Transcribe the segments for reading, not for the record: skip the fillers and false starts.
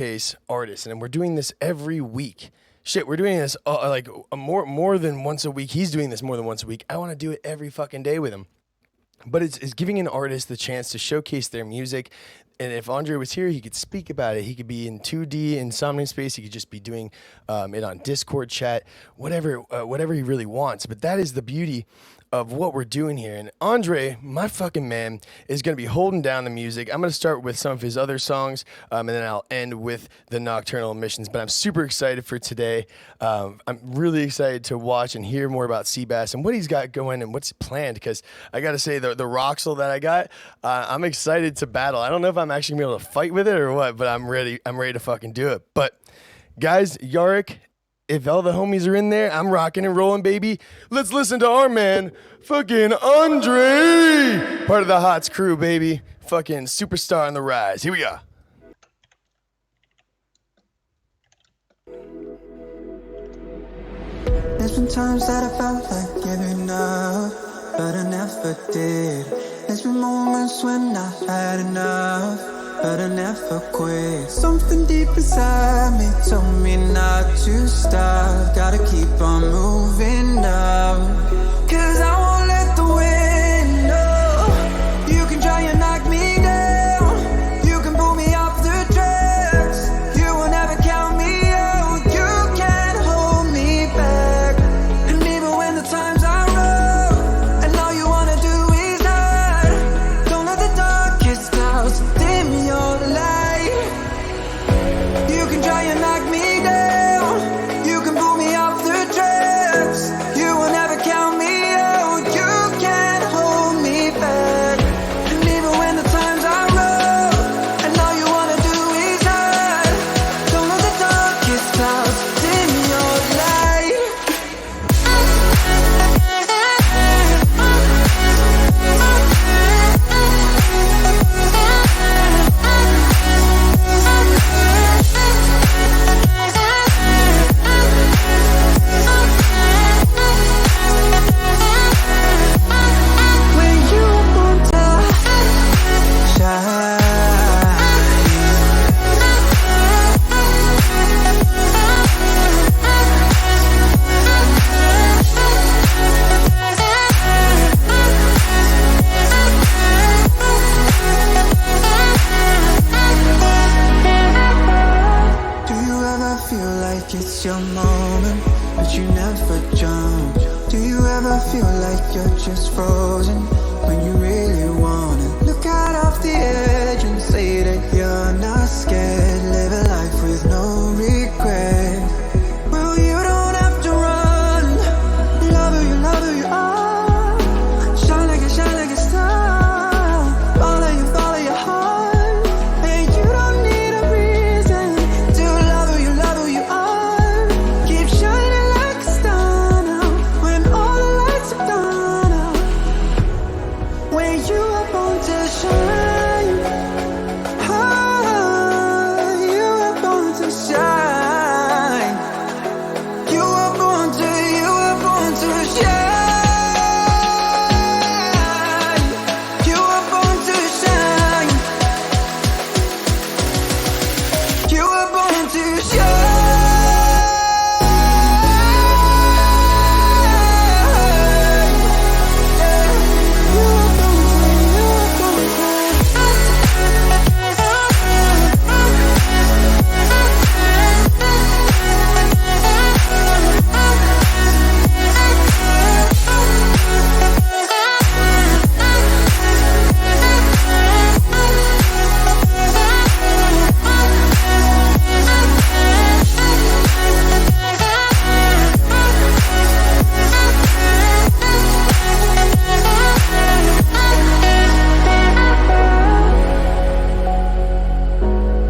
showcase artists, and we're doing this every week. Shit, we're doing this more than once a week. He's doing this more than once a week. I want to do it every fucking day with him. But it's giving an artist the chance to showcase their music. And if Andre was here, he could speak about it. He could be in 2D Insomnia Space. He could just be doing it on Discord chat, whatever he really wants. But that is the beauty of what we're doing here. And Andre, my fucking man, is going to be holding down the music. I'm going to start with some of his other songs, and then I'll end with the Nocturnal Emissions. But I'm super excited for today. I'm really excited to watch and hear more about Seabass and what he's got going and what's planned, because I got to say, the Roxel that I got, I'm excited to battle. I don't know if I'm actually going to be able to fight with it or what, but I'm ready to fucking do it. But guys, Yarick, if all the homies are in there, I'm rocking and rolling, baby. Let's listen to our man, fucking Andre. Part of the Hots crew, baby. Fucking superstar on the rise. Here we go. There's been times that I felt like giving up, but I never did. There's been moments when I've had enough, but I never quit. Something deep inside me told me not to stop. Gotta keep on moving now, 'cause I won't let the wind know. You can try and knock me down, you can pull me off the tracks, you will never count me out. You can't hold me back. And even when the times are rough and all you wanna do is hide, don't let the darkest clouds dim your light. You can try and knock me down, you can pull me off the tracks, you will never count me out. You can't hold me back. And even when the times are rough and all you wanna do is hide, don't let the darkest clouds dim your light. When you want to shine, do you ever feel like it's your moment, but you never jump? Do you ever feel like you're just frozen when you really wanna look out off the edge and say that you're not scared? Live a life with no regret. Well, you don't have to run. Love who you are. Shine like a star. Follow your heart. And you don't need a reason to love who you are. Keep shining like a star now, when all the lights are gone out. When you are born to shine, oh, you are born to shine. You are born to shine. You are born to shine. You are born to shine.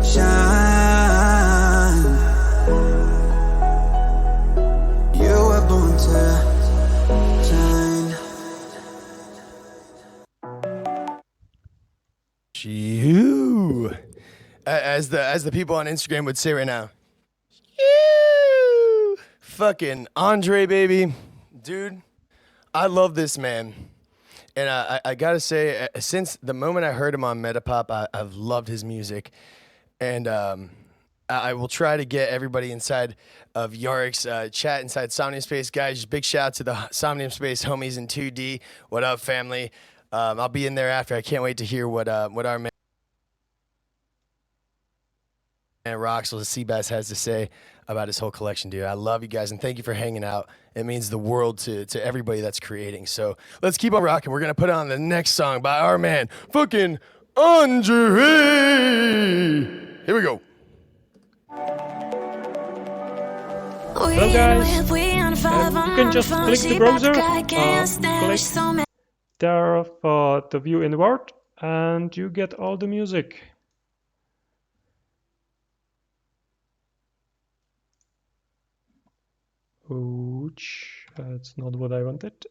Shine. You were born to shine. Shoo. As the people on Instagram would say right now. Shoo. Fucking Andre, baby. Dude, I love this man. And I gotta say, since the moment I heard him on Metapop, I've loved his music. And I will try to get everybody inside of Yarick's chat inside Somnium Space. Guys, just big shout out to the Somnium Space homies in 2D. What up, family? I'll be in there after. I can't wait to hear what our man Roxel Seabass has to say about his whole collection, dude. I love you guys, and thank you for hanging out. It means the world to everybody that's creating. So let's keep on rocking. We're going to put on the next song by our man, fucking Andre. Here we go. Hello guys, you can just click the browser, click there for the view in the world, and you get all the music. Ouch, that's not what I wanted.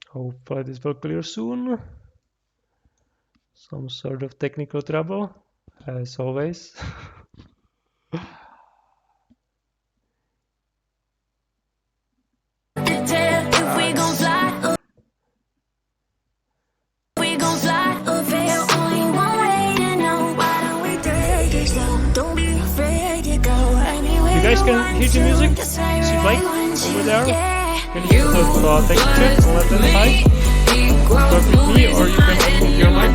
Hopefully this will clear soon. Some sort of technical trouble, as always. You guys can hear the music? See like over there? Can you put the texture on left hand side? Start with me, or you can put your mic.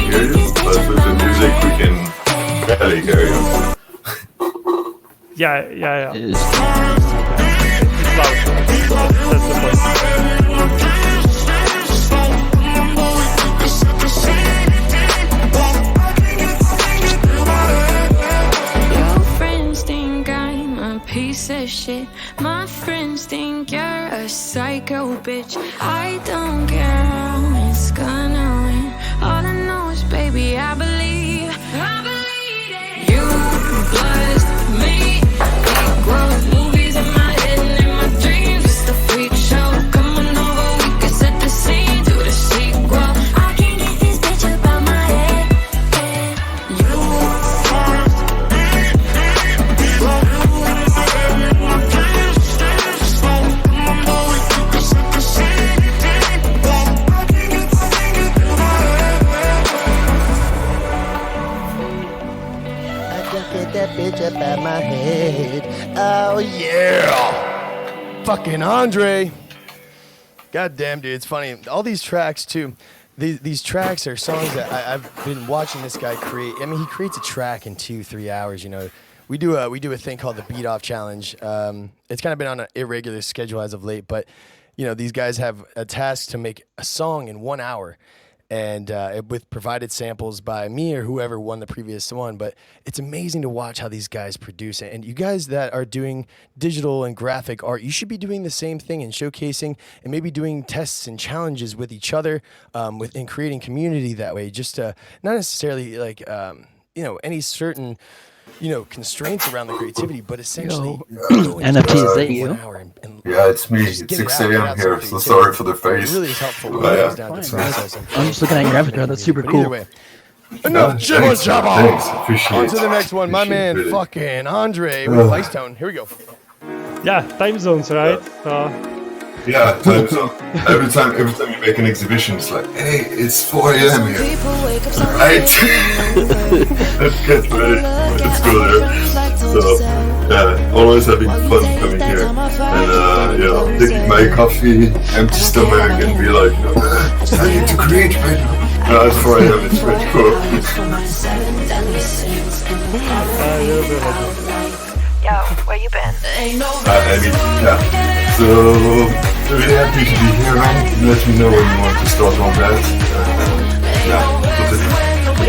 Hear you, but with the music we can barely hear you. Yeah. It's loud. That's the point. Piece of shit. My friends think you're a psycho bitch. I don't care how it's gonna win. All I know is, baby, I believe it. You blessed me. Equals movies in my head and in my dreams. It's the freak show. Come on over, we can set the scene to the sequel. I can't get this bitch up out my head. That bitch up at my head. Oh yeah, fucking Andre. God damn, dude, it's funny. All these tracks too. These tracks are songs that I've been watching this guy create. I mean, he creates a track in 2-3 hours. You know, we do a thing called the Beat Off Challenge. It's kind of been on an irregular schedule as of late, but you know, these guys have a task to make a song in 1 hour. And with provided samples by me or whoever won the previous one. But it's amazing to watch how these guys produce it. And you guys that are doing digital and graphic art, you should be doing the same thing and showcasing and maybe doing tests and challenges with each other and creating community that way. Just not necessarily like, any certain, constraints around the creativity, but essentially NFT, is that you? Yeah, it's me. It's 6 a.m. here, so sorry for the face. It really is helpful. Yeah. I'm just looking at your avatar. That's super cool. Either way, enough jibber jabber. Thanks, appreciate On it. to the next one, my man, Appreciate it. fucking Andre with Vice Tone. Here we go. Yeah, time zones, right? Yeah, time zone. Every time you make an exhibition, it's like, hey, it's 4 a.m. here. Right? Let's get ready. Let's go there. So, yeah, always having fun coming here. And, taking my coffee, empty stomach, and be like, I need to create right now. It's 4 a.m. It's pretty cool. Yo, where you been? So, really happy to be here, man. Let me know when you want to start on that. Yeah,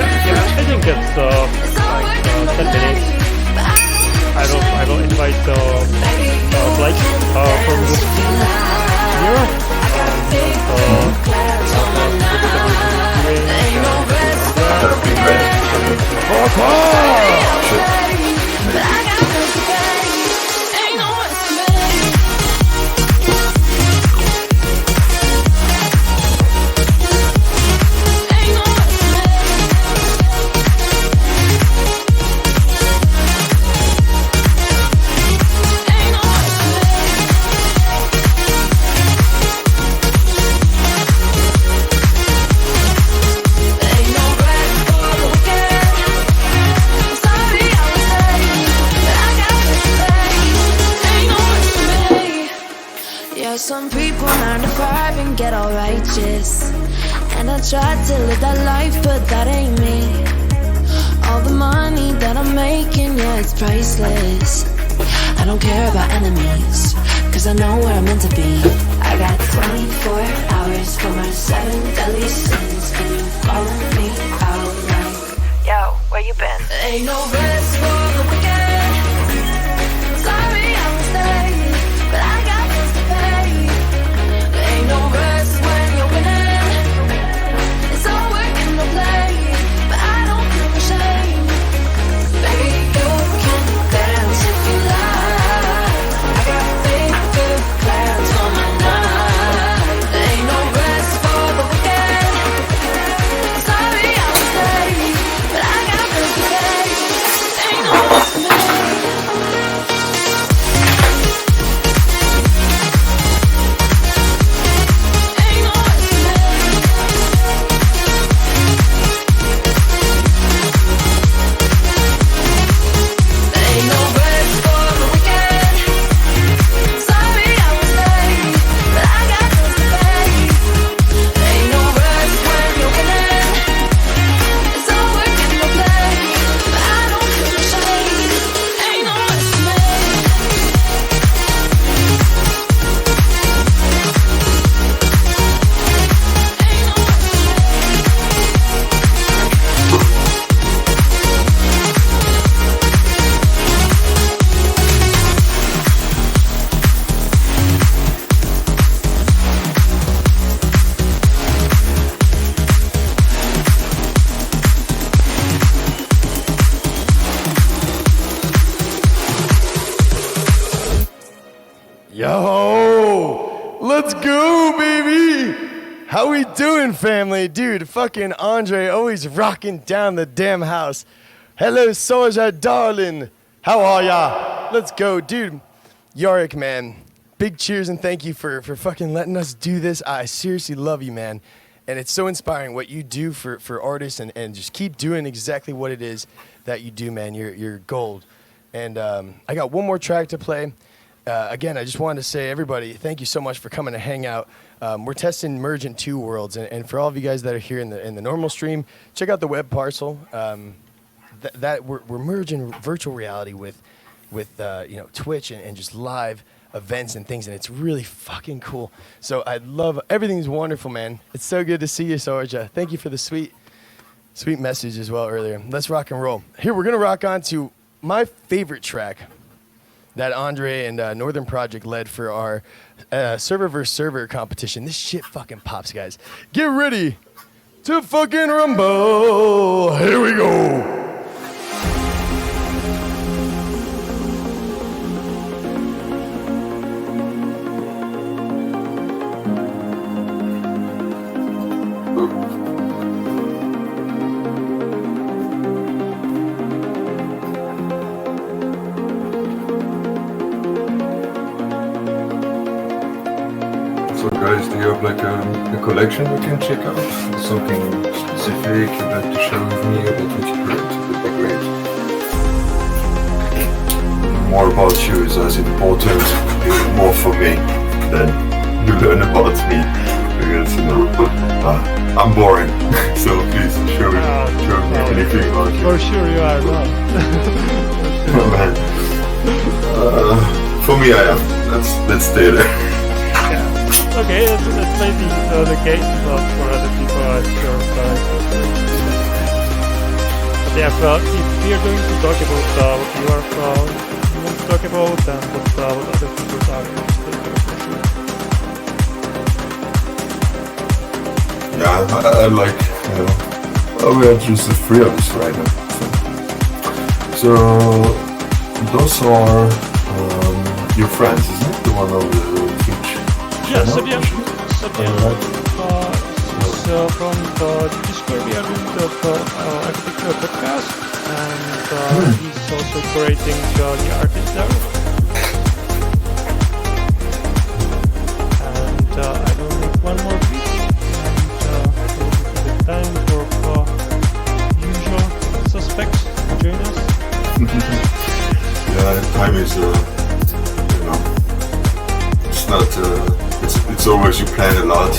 I think it's like 10 minutes. I will invite Blake from this team here. Some people 9 to 5 and get all righteous, and I tried to live that life, but that ain't me. All the money that I'm making, yeah, it's priceless. I don't care about enemies, cause I know where I'm meant to be. I got 24 hours for my 7 deadly sins, and you calling me out like, yo, where you been? Ain't no rest for the wicked. Sorry I was late, but I got bills to pay. Ain't no rest when you're winning. It's all work and no play, but I don't feel ashamed. Baby, you can dance if you like. I got bigger plans for my night. Ain't no rest for the wicked. Sorry I was late, but I got bills to pay. Ain't no rest for me. Yo, let's go, baby. How we doing, family? Dude, fucking Andre always rocking down the damn house. Hello, Soldier, darling. How are ya? Let's go, dude. Yarick, man. Big cheers and thank you for fucking letting us do this. I seriously love you, man. And it's so inspiring what you do for artists and just keep doing exactly what it is that you do, man. You're gold. And I got one more track to play. Again, I just wanted to say, everybody, thank you so much for coming to hang out. We're testing Mergent 2 worlds, and for all of you guys that are here in the normal stream, check out the web parcel. That we're merging virtual reality with Twitch and just live events and things, and it's really fucking cool. So I love everything's wonderful, man. It's so good to see you, Sorja. Thank you for the sweet message as well earlier. Let's rock and roll. Here we're gonna rock on to my favorite track that Andre and Northern Project led for our server versus server competition. This shit fucking pops, guys. Get ready to fucking rumble. Here we go. So guys, do you have like a collection we can check out? Something specific you'd like to share with me about what you heard? Would be great. More about you is as important, more for me than you learn about me. Because I'm boring. So please share with me anything about you. For sure you are not. Oh, man. For me I am. Let's stay there. Okay, that's maybe the case, but for other people I'm sure. But yeah, if we are going to talk about what you want to talk about and what other people are interested in. Yeah, I like, we are just the three of us right now. So So those are your friends, isn't it? The one on the Twitch. Yeah, channel? Sabia is from the Discord. We are doing the architecture podcast, and he's also creating the artist there. And I will make one more week, and we'll give it time for usual suspects to join us. Yeah, time is, it's not, it's always you plan a lot.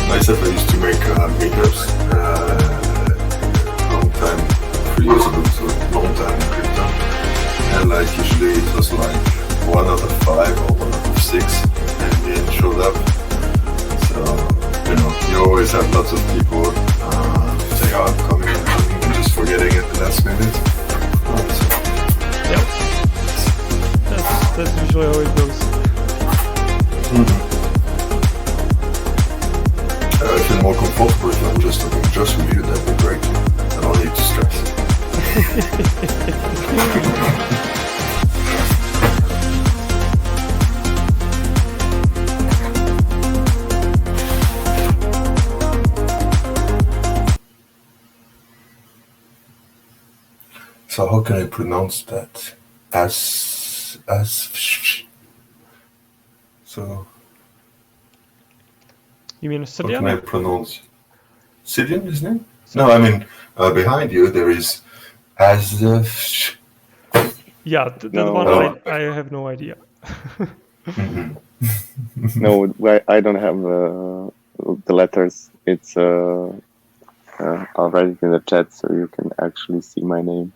Myself, I used to make meetups long time, 3 years ago, so long time in crypto. And like usually it was like 1 out of 5 or 1 out of 6, and then showed up. So, you always have lots of people say, oh, I'm coming, and just forgetting at the last minute. Yep. That's usually how it goes. I feel more comfortable if I'm just talking just with you. That'd be great. I don't need to stress. So how can I pronounce that? So You mean how can I Sabia? pronounce Sidian, his name? No, I mean behind you there is as Yeah, that No. one Oh. I have no idea. No, I don't have the letters. It's I'll write it in the chat so you can actually see my name.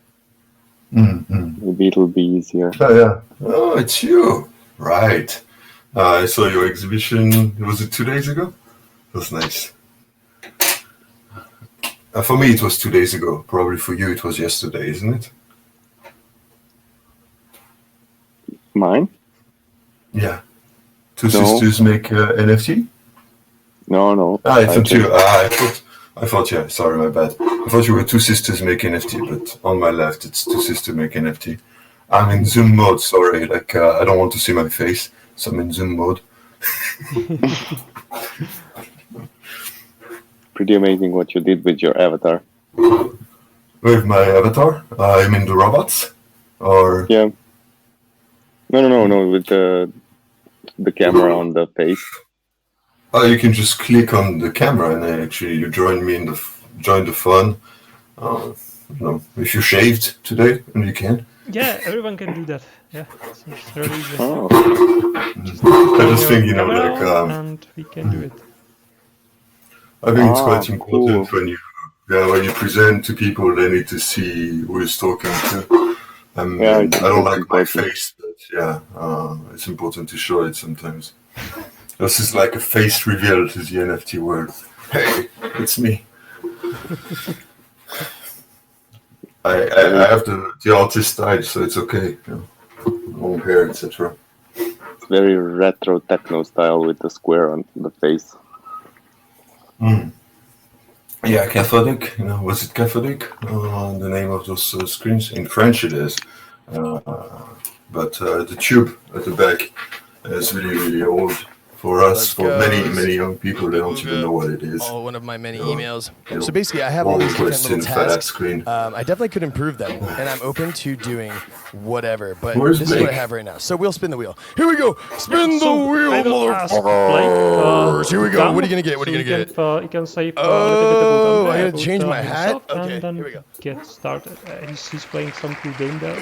Maybe it'll be easier. Oh yeah. Oh, it's you. Right. I saw your exhibition. Was it 2 days ago? That's nice. For me, it was 2 days ago. Probably for you, it was yesterday, isn't it? Mine? Yeah. Two No. sisters make NFT. No. I thought just- you. I thought. Yeah. Sorry, my bad. I thought you were two sisters make NFT, but on my left, it's two sisters make NFT. I'm in Zoom mode. Sorry, like I don't want to see my face, so I'm in Zoom mode. Pretty amazing what you did with your avatar. With my avatar, I mean the robots, or Yeah. No. With the camera on the face. oh, you can just click on the camera and then actually you join me in join the fun. If you shaved today, and you can. Yeah, everyone can do that. Yeah, it's really easy. Oh, I just think Camera like and we can do it. I think it's quite Ah, important cool. when you present to people, they need to see who is talking to. Yeah, I I think don't that's like my important. face, but yeah, it's important to show it sometimes. This is like a face reveal to the NFT world. Hey, it's me. I have the artist style, so it's okay. Long hair, etc. It's very retro techno style with the square on the face. Yeah, Cathodic. Was it Cathodic? The name of those screens in French it is, but the tube at the back is really really old for us. Let's For go. many young people, they don't even know what it is. One of my many Yeah. emails. Yeah. So basically, I have all these different Request in little fat tasks. screen. I definitely could improve them, and I'm open to doing whatever. But Where's this is what I Blake? have right now. So we'll spin the wheel. Here we go. Spin the wheel, I will ask motherfuckers. Here we go. Dan, What are you gonna get? What are you so gonna get? You can say Oh, a little bit I about gotta change my hat? himself, Okay, and then here we go. get started. He's playing some cool game there.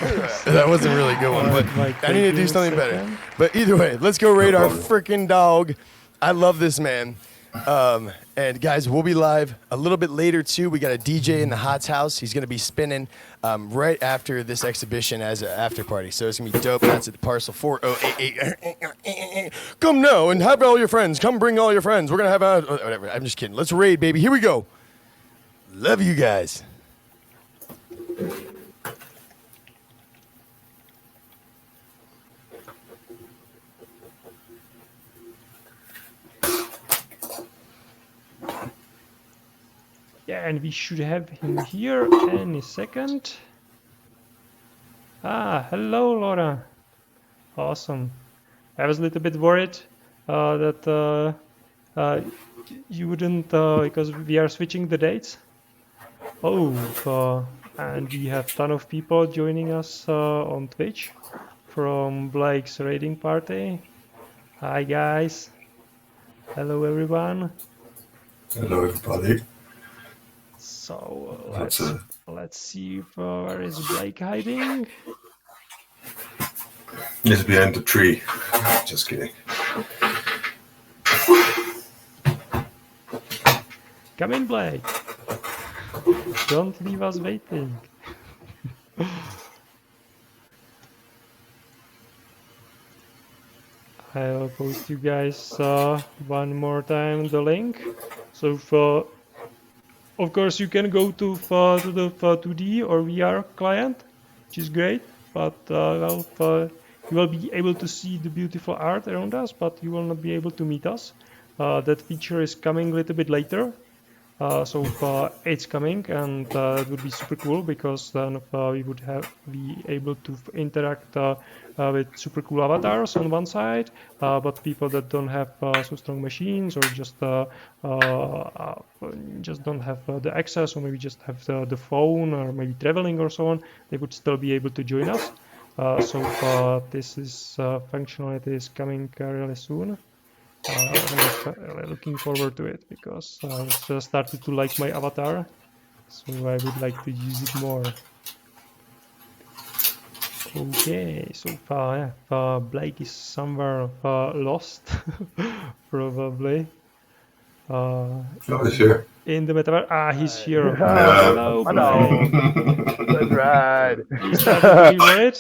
That wasn't really a good one, but I need to do something better. But either way, let's go rate our freaking dog. I love this man. And guys, we'll be live a little bit later too. We got a DJ in the Hots house. He's gonna be spinning right after this exhibition as an after party. So it's gonna be dope. That's at the parcel 4088. Come now and have all your friends. Come bring all your friends. We're gonna have whatever. I'm just kidding. Let's raid, baby. Here we go. Love you guys. Yeah, and we should have him here any second. Hello, Laura. Awesome. I was a little bit worried that you wouldn't, because we are switching the dates. And we have a ton of people joining us on Twitch from Blake's raiding party. Hi, guys. Hello, everyone. Hello, everybody. So let's see if where is Blake hiding. He's behind the tree. Just kidding. Come in, Blake. Don't leave us waiting. I'll post you guys one more time the link. So of course you can go to the 2D or VR client, which is great. But you will be able to see the beautiful art around us, but you will not be able to meet us. That feature is coming a little bit later. So it's coming, and it would be super cool because then we would be able to interact with super cool avatars on one side, but people that don't have so strong machines or just don't have the access, or maybe just have the phone, or maybe traveling or so on, they would still be able to join us. So this is functionality is coming really soon. I'm looking forward to it because I started to like my avatar, so I would like to use it more. Okay, so far Blake is somewhere lost, probably. He's here. In the metaverse. He's here. Hello, Blake. That's right. You started to be worried?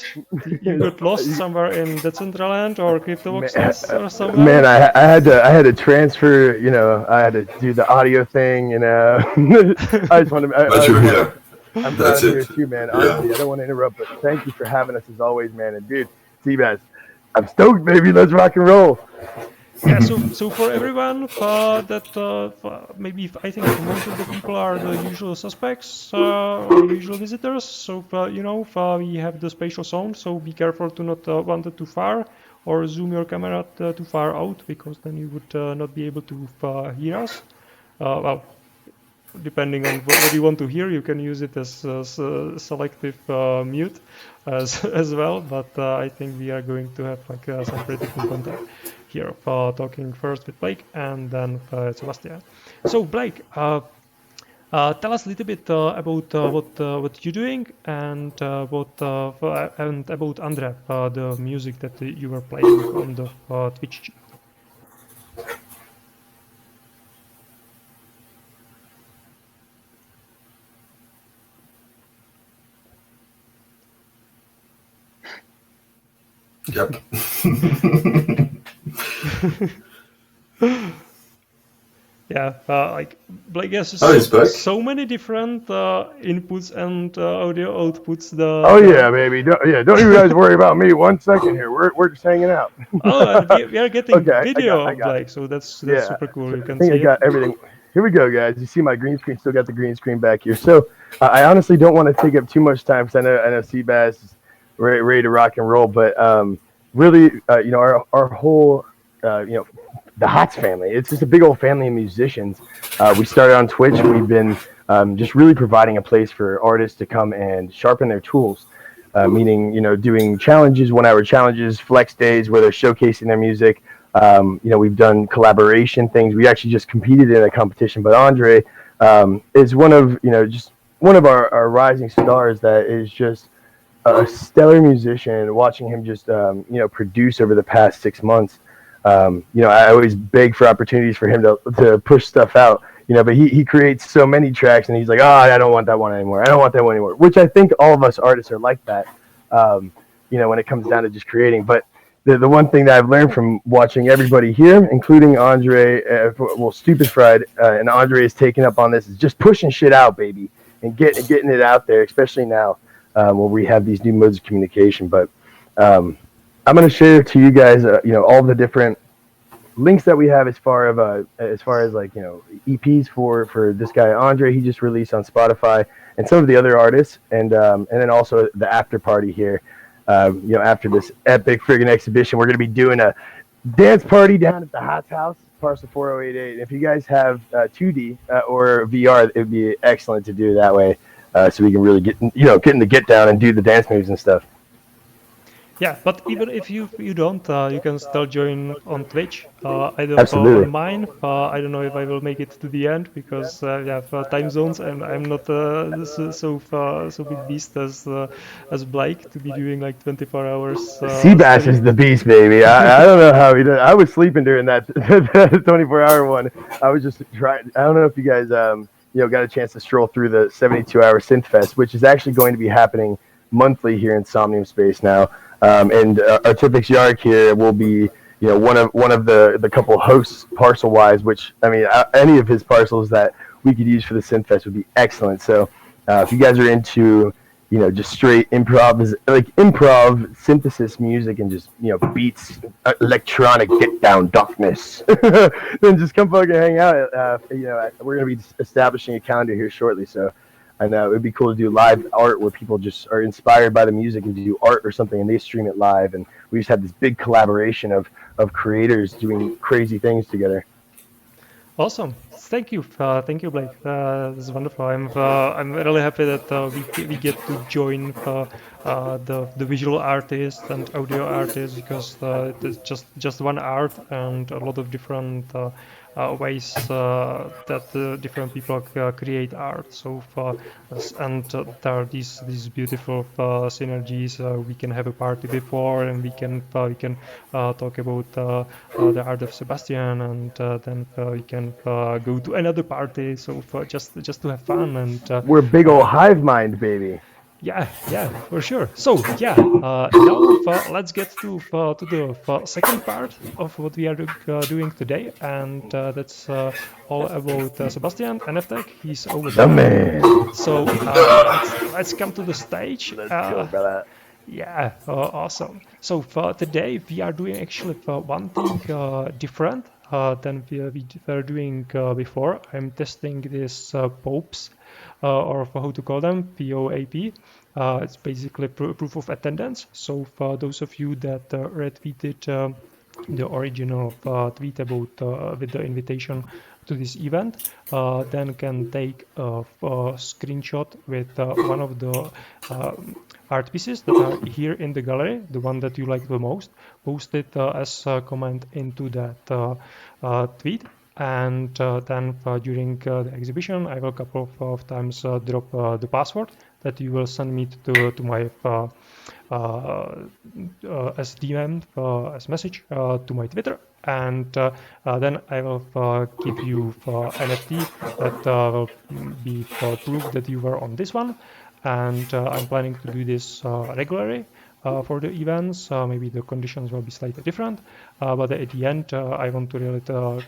You got lost somewhere in Decentraland or CryptoVoxes or somewhere? Man, I had to transfer. You know, I had to do the audio thing. You know, I just wanted. But you're here. I'm That's glad here it. too, man. Honestly, I don't want to interrupt, but thank you for having us as always, man. And dude, Seabass, I'm stoked, baby. Let's rock and roll. Yeah, so for everyone maybe I think most of the people are the usual suspects or usual visitors. So we have the spatial sound, so be careful to not wander too far or zoom your camera too far out, because then you would not be able to hear us. Well, depending on what you want to hear, you can use it as selective mute as well. But I think we are going to have like some pretty cool content here, talking first with Blake and then Sebastian. So Blake, tell us a little bit about what you're doing and about Andre, the music that you were playing on the Twitch. Yep. Yeah, like Blake has so many different inputs and audio outputs. Yeah, baby. Don't you guys worry about me. 1 second here. We're just hanging out. And we are getting Okay, video I of got Blake, it. so that's super cool. You I can think see I got everything. Here we go, guys. You see my green screen? Still got the green screen back here. So I honestly don't want to take up too much time because I know Seabass is ready to rock and roll. But really, our whole, the Hots family. It's just a big old family of musicians. We started on Twitch. We've been just really providing a place for artists to come and sharpen their tools. Meaning, doing challenges, 1 hour challenges, flex days where they're showcasing their music. We've done collaboration things. We actually just competed in a competition, but Andre is one of our rising stars that is just a stellar musician. Watching him just produce over the past 6 months. I always beg for opportunities for him to push stuff out. But he creates so many tracks, and he's like, I don't want that one anymore. I don't want that one anymore. Which I think all of us artists are like that. When it comes down to just creating. But the one thing that I've learned from watching everybody here, including Andre, Stupid Fried, and Andre is taking up on this, is just pushing shit out, baby, and getting it out there, especially now when we have these new modes of communication. But I'm going to share to you guys, all the different links that we have as far as like, you know, EPs for this guy Andre, he just released on Spotify, and some of the other artists, and then also the after party here. You know, after this epic friggin' exhibition, we're gonna be doing a dance party down at the Hots House, parcel 4088. If you guys have 2D or VR, it would be excellent to do that way, so we can really get in the get down and do the dance moves and stuff. Yeah, but even if you don't, you can still join on Twitch. I don't Absolutely. on mine. I don't know if I will make it to the end because we have time zones, and I'm not so big beast as Blake to be doing like 24 hours. Seabass is the beast, baby. I don't know how he did. I was sleeping during that 24-hour one. I was just trying. I don't know if you guys got a chance to stroll through the 72-hour Synth Fest, which is actually going to be happening monthly here in Somnium Space now. And Artifix Yark here will be, one of the couple hosts parcel-wise, which, I mean, any of his parcels that we could use for the Synthfest would be excellent. So if you guys are into, just straight improv synthesis music and just, beats, electronic get-down darkness, then just come fucking hang out. We're going to be establishing a calendar here shortly, so and it would be cool to do live art where people just are inspired by the music and do art or something, and they stream it live. And we just have this big collaboration of creators doing crazy things together. Awesome. Thank you, Blake. This is wonderful. I'm really happy that we get to join the visual artists and audio artists, because it's just one art and a lot of different ways that different people create art. So there are these beautiful synergies. We can have a party before, and we can talk about the art of Sebastian, and then we can go to another party. So just to have fun, and we're big old hive mind, baby. Yeah, for sure. So now let's get to the second part of what we are doing today, and that's all about Sebastian NFTech. He's over there. Man. So let's come to the stage. Let's go, brother. Yeah, awesome. So today we are doing actually one thing different than we were doing before. I'm testing this POAPs. Or how to call them, POAP. It's basically proof of attendance. So for those of you that retweeted the original tweet about with the invitation to this event, then can take a screenshot with one of the art pieces that are here in the gallery, the one that you like the most, post it as a comment into that tweet. And then during the exhibition, I will a couple of times drop the password that you will send me to my as DM as message to my Twitter, and then I will give you NFT that will be proof that you were on this one. And I'm planning to do this regularly. For the events, maybe the conditions will be slightly different, but at the end, I want to really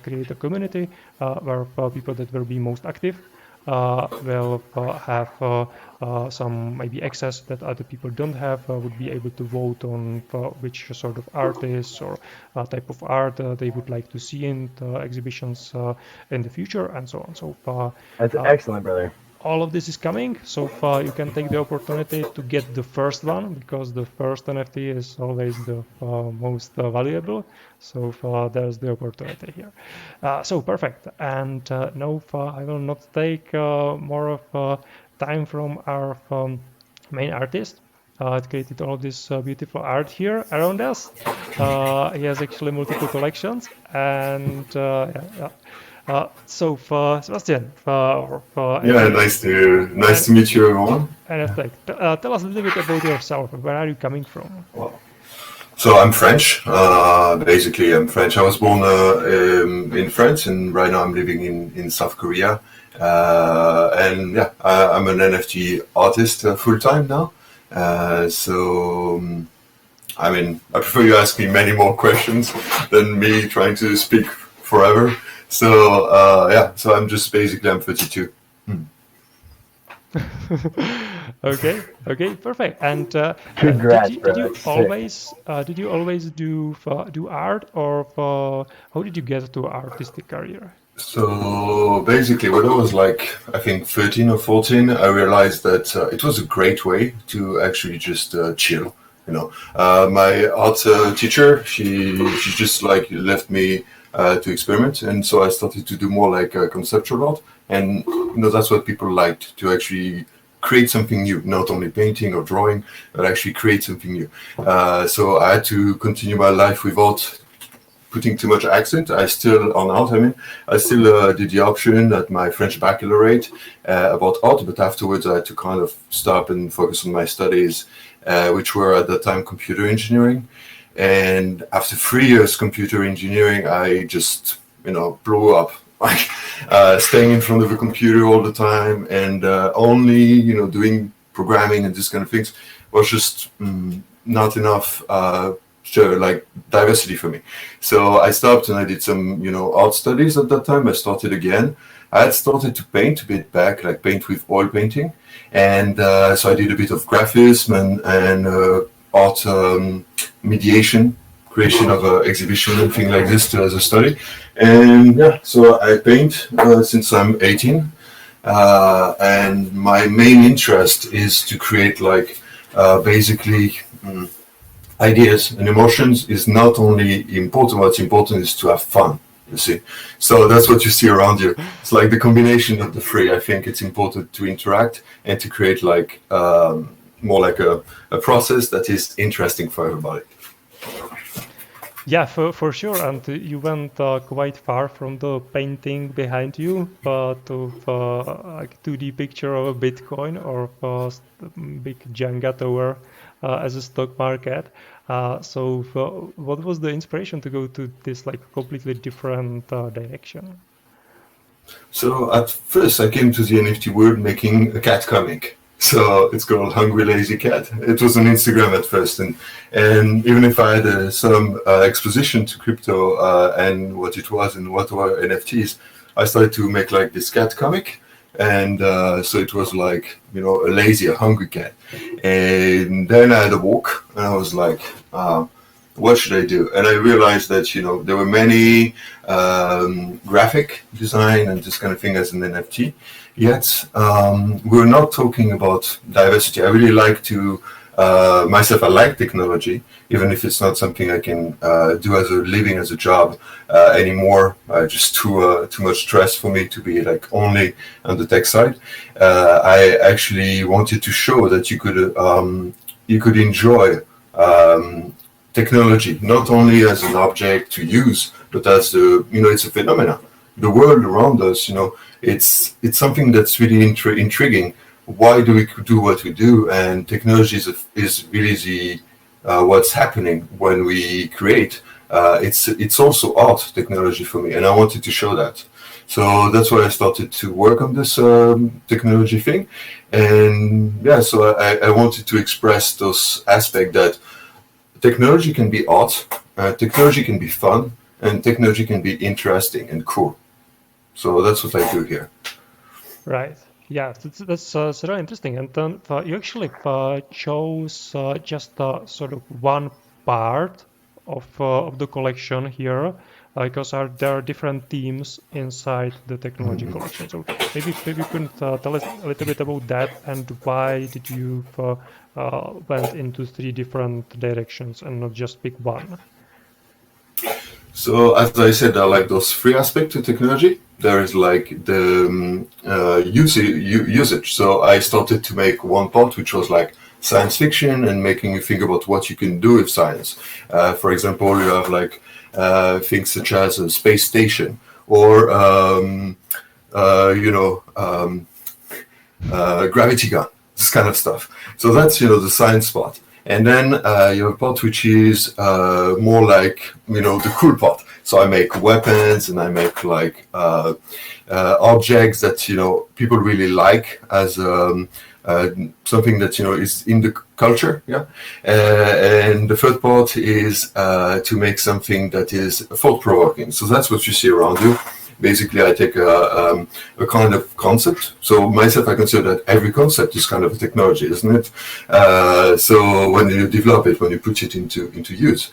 create a community where people that will be most active will have some maybe access that other people don't have, would be able to vote on which sort of artists or type of art they would like to see in the exhibitions in the future, and so on. So that's excellent, brother. All of this is coming, so far you can take the opportunity to get the first one, because the first NFT is always the most valuable. So far there's the opportunity here. So perfect. And now I will not take more of time from our main artist. It created all of this beautiful art here around us. He has actually multiple collections, and so Sebastian, nice to meet you, everyone. And tell us a little bit about yourself. Where are you coming from? Well, so I'm French. Basically, I'm French. I was born in France, and right now I'm living in South Korea. And yeah, I'm an NFT artist full time now. So I mean, I prefer you ask me many more questions than me trying to speak forever. So so I'm 32. Okay, perfect. And Congrats, did bro. you That's always do art, or how did you get to artistic career? So basically, when I was like, I think 13 or 14, I realized that it was a great way to actually just chill. My art teacher, she just like left me to experiment, and so I started to do more like conceptual art, and that's what people liked, to actually create something new, not only painting or drawing, but actually create something new. So I had to continue my life without putting too much accent. I still did the option at my French baccalaureate about art, but afterwards I had to kind of stop and focus on my studies, which were at the time computer engineering. And after 3 years computer engineering, I just blew up, like staying in front of a computer all the time, and only doing programming and this kind of things was just not enough. Like diversity for me. So I stopped and I did some, art studies at that time. I started again. I had started to paint a bit back, like paint with oil painting. And so I did a bit of graphism and art mediation, creation of an exhibition and things like this as a study. And yeah, so I paint since I'm 18. And my main interest is to create like basically ideas and emotions is not only important. What's important is to have fun, you see. So that's what you see around you. It's like the combination of the three. I think it's important to interact and to create like more like a process that is interesting for everybody. Yeah, for sure. And you went quite far from the painting behind you to like 2D picture of a Bitcoin or a big Jenga tower as a stock market. So what was the inspiration to go to this like completely different direction? So at first I came to the NFT world making a cat comic. So it's called Hungry Lazy Cat. It was on Instagram at first, and even if I had some exposition to crypto and what it was and what were NFTs, I started to make like this cat comic, and so it was like a hungry cat. And then I had a walk, and I was like, what should I do? And I realized that there were many graphic design and this kind of thing as an NFT. Yet we're not talking about diversity. I really like to myself. I like technology, even if it's not something I can do as a living, as a job anymore. Just too much stress for me to be like only on the tech side. I actually wanted to show that you could enjoy technology not only as an object to use, but as it's a phenomenon. The world around us, it's something that's really intriguing. Why do we do what we do? And technology is really the what's happening when we create. It's also art technology for me, and I wanted to show that. So that's why I started to work on this technology thing. And yeah, so I wanted to express those aspects that technology can be art, technology can be fun, and technology can be interesting and cool. So that's what I do here. Right. Yeah, that's really interesting. And then you actually chose just sort of one part of the collection here, because there are different themes inside the technology collection. So maybe you can tell us a little bit about that, and why did you went into 3 different directions and not just pick one? So as I said, I like those 3 aspects to technology. There is like the usage. So I started to make one part which was like science fiction and making you think about what you can do with science. For example, you have like things such as a space station or gravity gun, this kind of stuff. So that's the science part. And then you have a part which is more like the cool part. So I make weapons and I make like objects that people really like as something that is in the culture. Yeah. And the third part is to make something that is thought-provoking. So that's what you see around you. basically I take a kind of concept. So myself, I consider that every concept is kind of a technology, isn't it? So when you develop it, when you put it into use,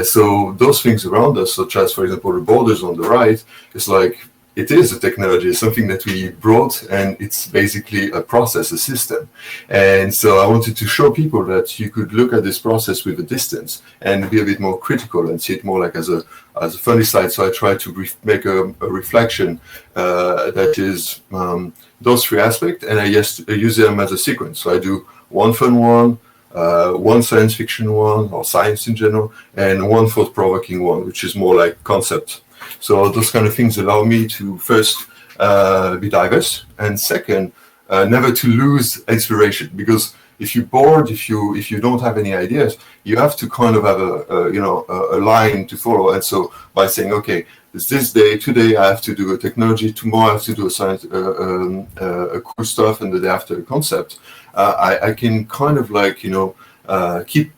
so those things around us, such as, for example, the borders on the right, it's like, it is a technology, something that we brought, and it's basically a process, a system. And so I wanted to show people that you could look at this process with a distance and be a bit more critical and see it more like as a funny side. So I try to make a reflection that is those three aspects, and I use them as a sequence. So I do one fun one, one science fiction one, or science in general, and one thought-provoking one, which is more like concept. So those kind of things allow me to first be diverse, and second, never to lose inspiration. Because if you're bored, if you don't have any ideas, you have to kind of have a line to follow. And so by saying, okay, this day, today I have to do a technology, tomorrow I have to do a science, a cool stuff, and the day after a concept, I can kind of like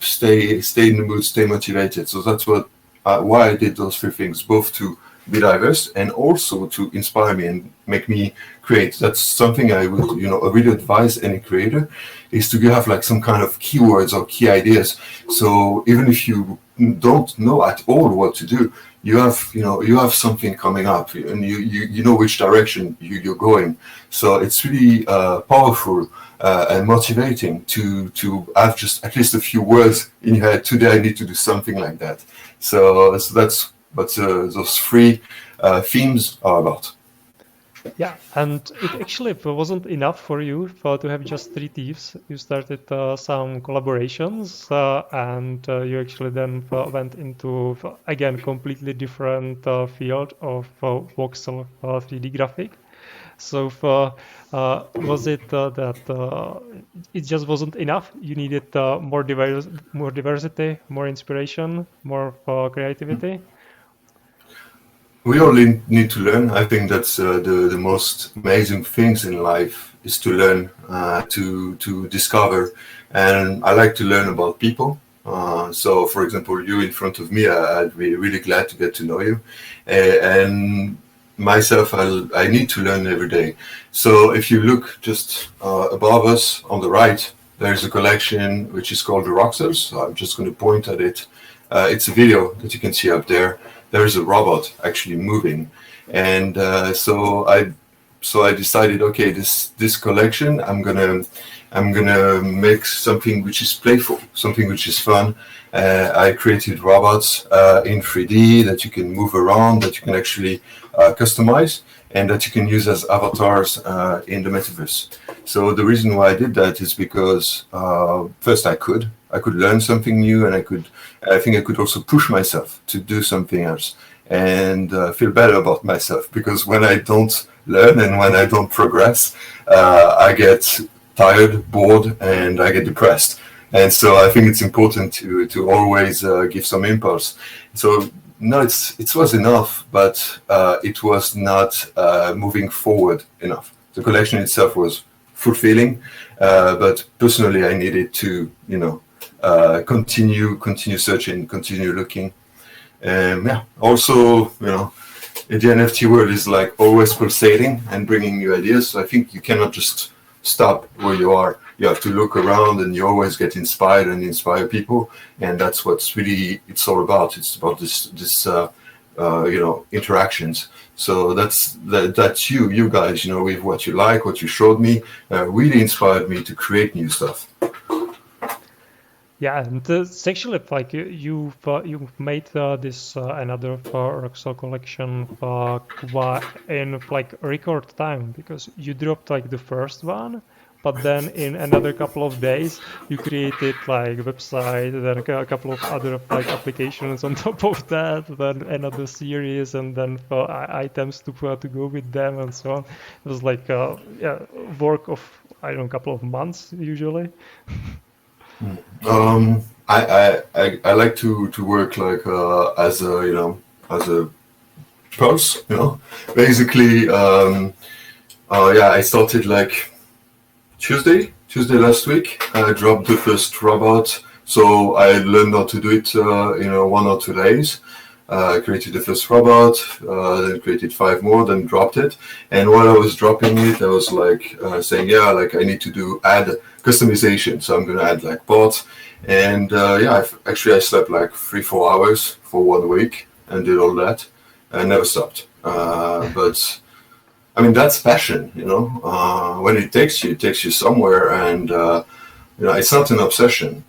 stay in the mood, stay motivated. So that's why I did those three things, both to be diverse and also to inspire me and make me create. That's something I would, really advise any creator, is to have like some kind of keywords or key ideas. So even if you don't know at all what to do, you have something coming up, and you know which direction you're going. So it's really powerful and motivating to have just at least a few words in your head. Today I need to do something like that. So that's what those three themes are about. Yeah, and it actually wasn't enough for you to have just three thieves. You started some collaborations, and you actually then went into, again, completely different field of voxel 3D graphic. So was it that it just wasn't enough? You needed more diversity, more inspiration, more creativity? We all need to learn. I think that's the most amazing things in life, is to learn, to discover. And I like to learn about people. So, for example, you in front of me, I'd be really glad to get to know you. And myself, I need to learn every day. So if you look just above us on the right, there's a collection which is called the Roxels. So I'm just going to point at it. It's a video that you can see up there. There is a robot actually moving, and so I decided, okay, this collection, I'm gonna make something which is playful, something which is fun. I created robots in 3D that you can move around, that you can actually customize, and that you can use as avatars in the metaverse. So the reason why I did that is because first I could learn something new, and I think I could also push myself to do something else and feel better about myself. Because when I don't learn and when I don't progress, I get tired, bored, and I get depressed. And so I think it's important to always give some impulse. So no, it was enough, but it was not moving forward enough. The collection itself was fulfilling, but personally I needed to, continue searching, continue looking. Yeah, also, the NFT world is like always pulsating and bringing new ideas. So I think you cannot just stop where you are. You have to look around, and you always get inspired and inspire people. And that's what's really it's all about. It's about this interactions. So that's you guys, with what you like, what you showed me, really inspired me to create new stuff. Yeah, and it's actually like you made this another Roxel collection in like record time, because you dropped like the first one, but then in another couple of days you created like a website, then a couple of other like applications on top of that, then another series, and then items to go with them and so on. It was like work of a couple of months usually. I like to work like as a pulse, basically. I started like Tuesday last week. I dropped the first robot, so I learned how to do it 1 or 2 days. Created the first robot, then created 5 more, then dropped it. And while I was dropping it, I was like saying, yeah, like I need to add customization. So I'm going to add like parts. And I slept like 3-4 hours for 1 week and did all that and never stopped. But I mean, that's passion, when it takes you somewhere, and it's not an obsession.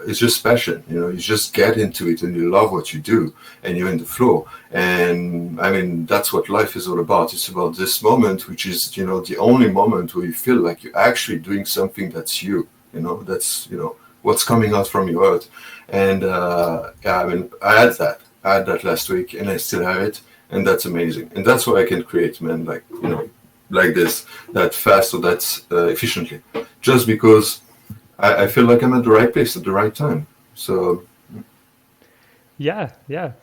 It's just passion. You just get into it and you love what you do and you're in the flow. And I mean, that's what life is all about. It's about this moment, which is, the only moment where you feel like you're actually doing something that's that's, what's coming out from your heart. And I mean, I had that last week and I still have it. And that's amazing. And that's why I can create, man, like this, that fast or that efficiently. Just because I feel like I'm at the right place at the right time. So. Yeah,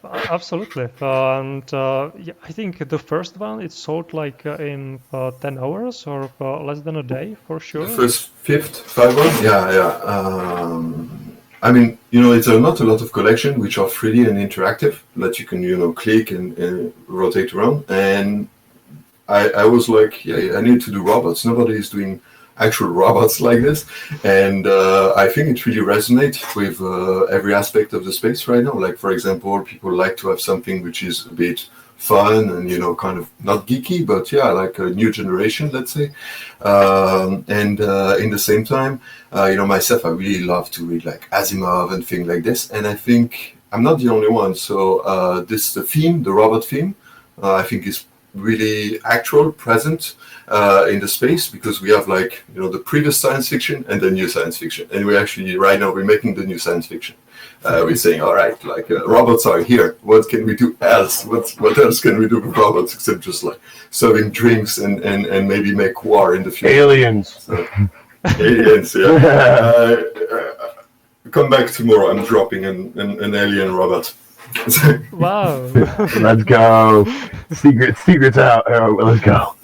absolutely. And I think the first one, it sold like in 10 hours or less than a day, for sure. The first 5 one? Yeah. I mean, it's not a lot of collection, which are 3D and interactive, that you can, click and rotate around. And I was like, yeah, I need to do robots. Nobody is doing actual robots like this. And I think it really resonates with every aspect of the space right now. Like, for example, people like to have something which is a bit fun and, kind of not geeky, but yeah, like a new generation, let's say. And in the same time, myself, I really love to read like Asimov and things like this. And I think I'm not the only one. So the robot theme, I think is really actual, present in the space, because we have like, the previous science fiction and the new science fiction. And we're making the new science fiction. We're saying, all right, like robots are here. What can we do else? What else can we do with robots except just like serving drinks and maybe make war in the future? Aliens. So, aliens, yeah. Come back tomorrow. I'm dropping an alien robot. Wow. Let's go. Secrets out. Let's go.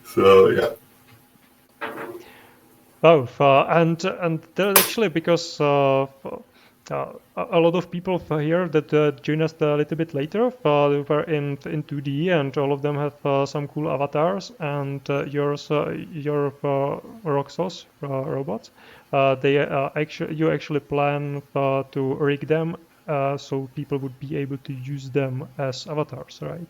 So yeah. Oh, and there actually, because a lot of people here that joined us a little bit later, they were in 2D, and all of them have some cool avatars. And your Roxos robots, you actually plan to rig them so people would be able to use them as avatars, right?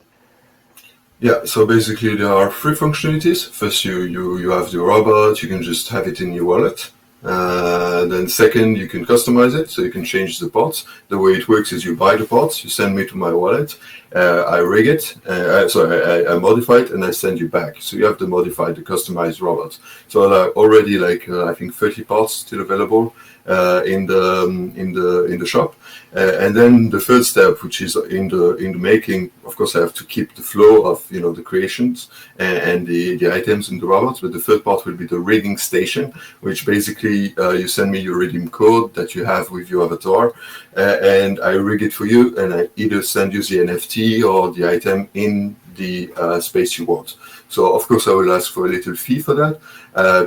Yeah, so basically there are 3 functionalities. First, you have the robot, you can just have it in your wallet. Then second, you can customize it, so you can change the parts. The way it works is you buy the parts, you send me to my wallet, I rig it, I modify it, and I send you back. So you have the modified, the customized robot. So already I think 30 parts still available in the shop. And then the third step, which is in the making, of course, I have to keep the flow of the creations and the items in the robots. But the third part will be the rigging station, which basically you send me your redeem code that you have with your avatar, and I rig it for you, and I either send you the NFT or the item in the space you want. So of course I will ask for a little fee for that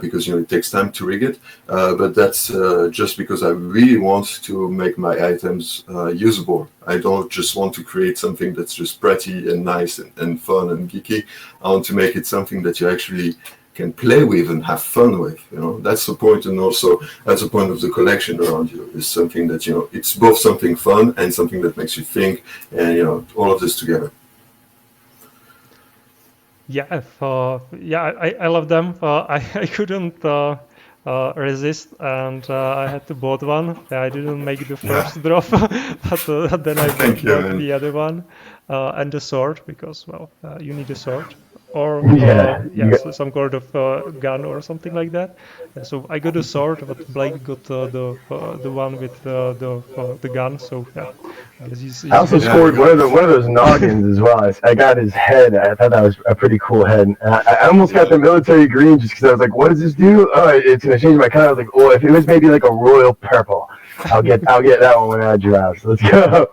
because it takes time to rig it. But that's just because I really want to make my items usable. I don't just want to create something that's just pretty and nice and fun and geeky. I want to make it something that you actually can play with and have fun with. That's the point, and also that's the point of the collection around you. Is something that it's both something fun and something that makes you think, and all of this together. Yeah, I love them. I couldn't resist, and I had to bought one. I didn't make the first drop, but then I bought the other one and the sword, because you need a sword, or some kind of gun or something like that. So I got a sword, but Blake got the one with the gun. So yeah. I also scored one of those noggins as well. I got his head. I thought that was a pretty cool head. And I almost got the military green just because I was like, "What does this do? Oh, it's gonna change my color." I was like, "Oh, if it was maybe like a royal purple, I'll get that one when I draft." So let's go.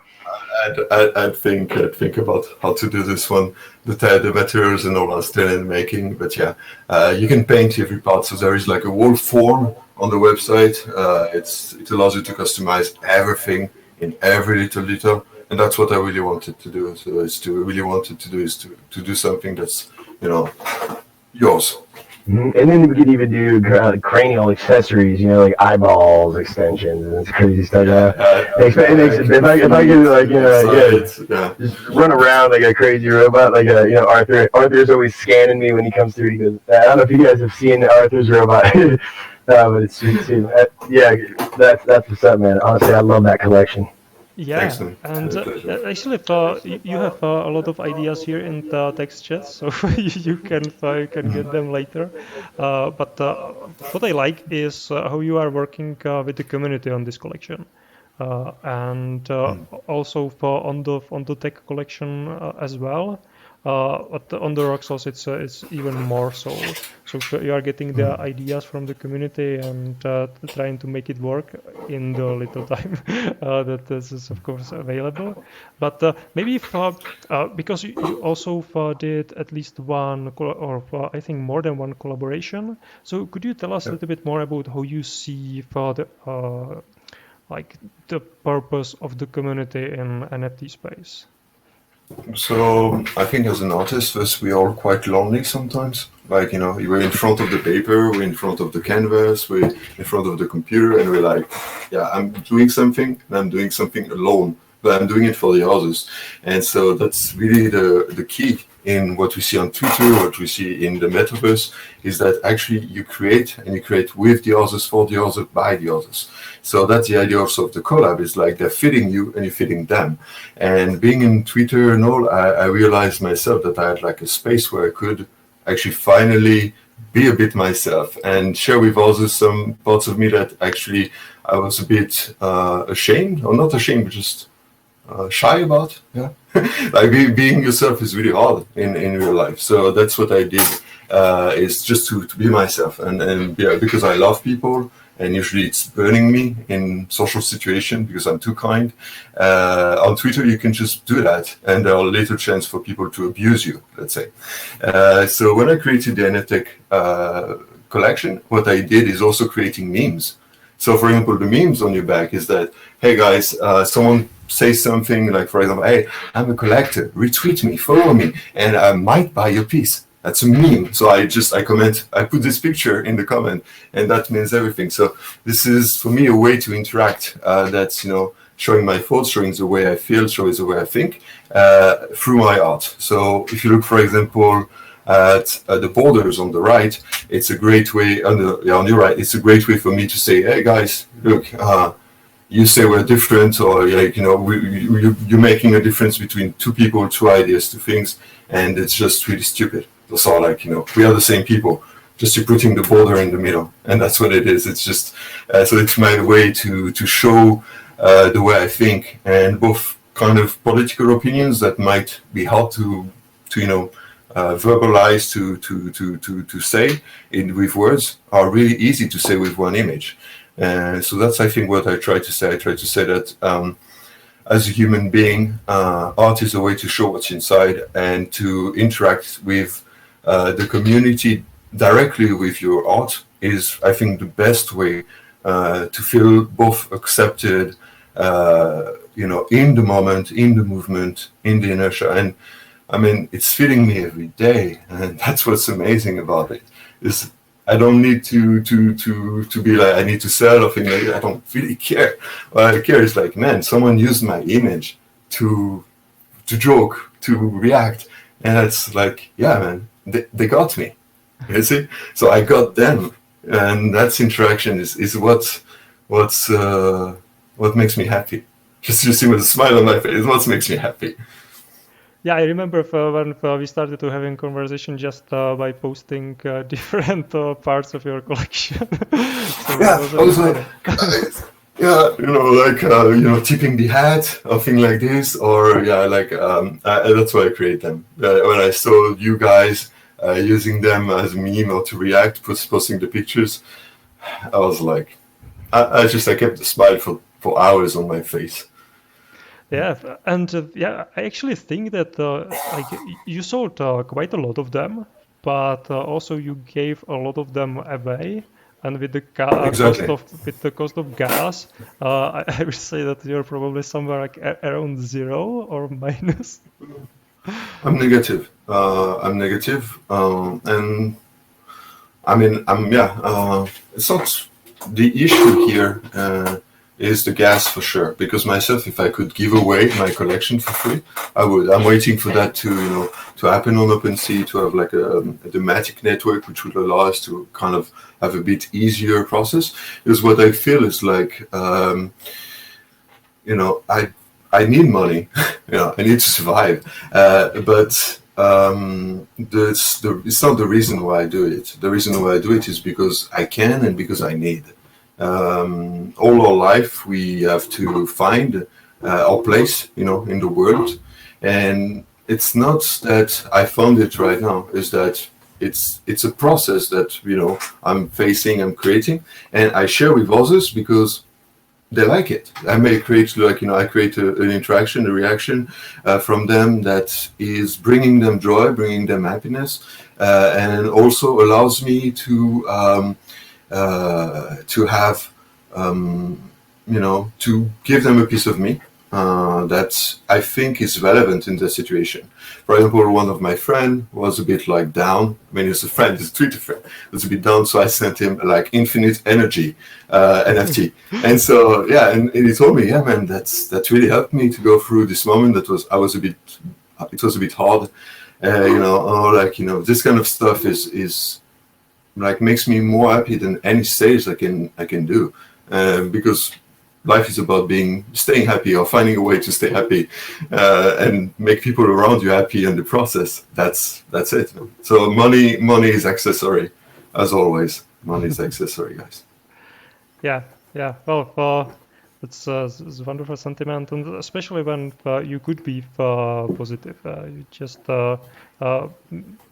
I'd think about how to do this one. The materials and all are still in the making, but yeah, you can paint every part. So there is like a whole form on the website. It allows you to customize everything in every little detail, and that's what I really wanted to do. So to do something that's yours. And then we could even do cranial accessories, like eyeballs extensions and crazy stuff. If I could just run around like a crazy robot, like Arthur. Arthur's always scanning me when he comes through. He goes, I don't know if you guys have seen Arthur's robot, but it's sweet too. That's what's up, man. Honestly, I love that collection. Yeah, and actually, you have a lot of ideas here in the text chat, so you can get them later. But what I like is how you are working with the community on this collection, and also on the tech collection as well. But on the Roxos, it's even more so. So you are getting the ideas from the community and trying to make it work in the little time that this is of course available. But maybe because you also did at least one I think more than one collaboration. So could you tell us a little bit more about how you see for the the purpose of the community in NFT space? So I think as an artist, first we are quite lonely sometimes. Like, we're in front of the paper, we're in front of the canvas, we're in front of the computer, and we're like, yeah, I'm doing something, and I'm doing something alone, but I'm doing it for the others. And so that's really the key in what we see on Twitter, what we see in the metaverse, is that actually you create, and you create with the others, for the others, by the others. So that's the idea also of the collab, is like they're fitting you and you're fitting them. And being in Twitter and all, I realized myself that I had like a space where I could actually finally be a bit myself and share with others some parts of me that actually I was a bit ashamed, or not ashamed, but just shy about. Yeah. Like being yourself is really hard in real life. So that's what I did, is just to be myself. And yeah, because I love people, and usually it's burning me in social situations because I'm too kind. On Twitter, you can just do that, and there are little chance for people to abuse you, let's say. So when I created the NFT collection, what I did is also creating memes. So for example, the memes on your back is that, hey guys, someone says something like, for example, hey, I'm a collector, retweet me, follow me, and I might buy your piece. That's a meme. So I comment, I put this picture in the comment, and that means everything. So this is for me a way to interact. That's showing my thoughts, showing the way I feel, showing the way I think through my art. So if you look, for example, at the borders on the right, it's a great way. On your right, it's a great way for me to say, hey guys, look. You say we're different, or you're making a difference between two people, two ideas, two things, and it's just really stupid. It's all like, we are the same people, just you're putting the border in the middle, and that's what it is. It's just, so it's my way to show the way I think, and both kind of political opinions that might be hard to verbalize, to say with words, are really easy to say with one image. So that's, I think, what I try to say. I try to say that as a human being, art is a way to show what's inside and to interact with the community directly with your art is, I think, the best way to feel both accepted, in the moment, in the movement, in the inertia. And I mean, it's feeding me every day, and that's what's amazing about it. Is I don't need to be like, I need to sell or things like that. I don't really care. What I care is like, man, someone used my image to joke, to react. And it's like, yeah, man, they got me. You see? So I got them. And that's interaction is what makes me happy. Just you see with a smile on my face, what makes me happy. Yeah, I remember when we started to having conversation just by posting different parts of your collection. So yeah, I was like, tipping the hat or thing like this, or that's why I create them. When I saw you guys using them as a meme or to react, posting the pictures, I was like, I kept the smile for hours on my face. Yeah, and I actually think that you sold quite a lot of them, but also you gave a lot of them away. and with the Exactly. cost of gas, I would say that you're probably somewhere like around 0 or minus. I'm negative. I'm negative, and I mean, it's not the issue here. Is the gas for sure? Because myself, if I could give away my collection for free, I would. I'm waiting for that to happen on OpenSea, to have like a thematic network which would allow us to kind of have a bit easier process. Because what I feel is like, I need money, I need to survive, but it's not the reason why I do it. The reason why I do it is because I can and because I need. All our life we have to find our place, in the world, and it's not that I found it right now. Is that it's a process that I'm facing, I'm creating, and I share with others because they like it. I may create I create an interaction, a reaction from them that is bringing them joy, bringing them happiness, and also allows me to have to give them a piece of me that I think is relevant in the situation. For example, one of my friend was a bit like down. I mean, he's a friend, he's a Twitter friend. Was a bit down, so I sent him like infinite energy NFT. And so and he told me, yeah, man, that really helped me to go through this moment. It was a bit hard, this kind of stuff is like makes me more happy than any stage I can do, because life is about staying happy or finding a way to stay happy, and make people around you happy in the process. That's it. So money is accessory, as always. Money is accessory, guys. Yeah. Well, it's a wonderful sentiment, and especially when you could be positive. You just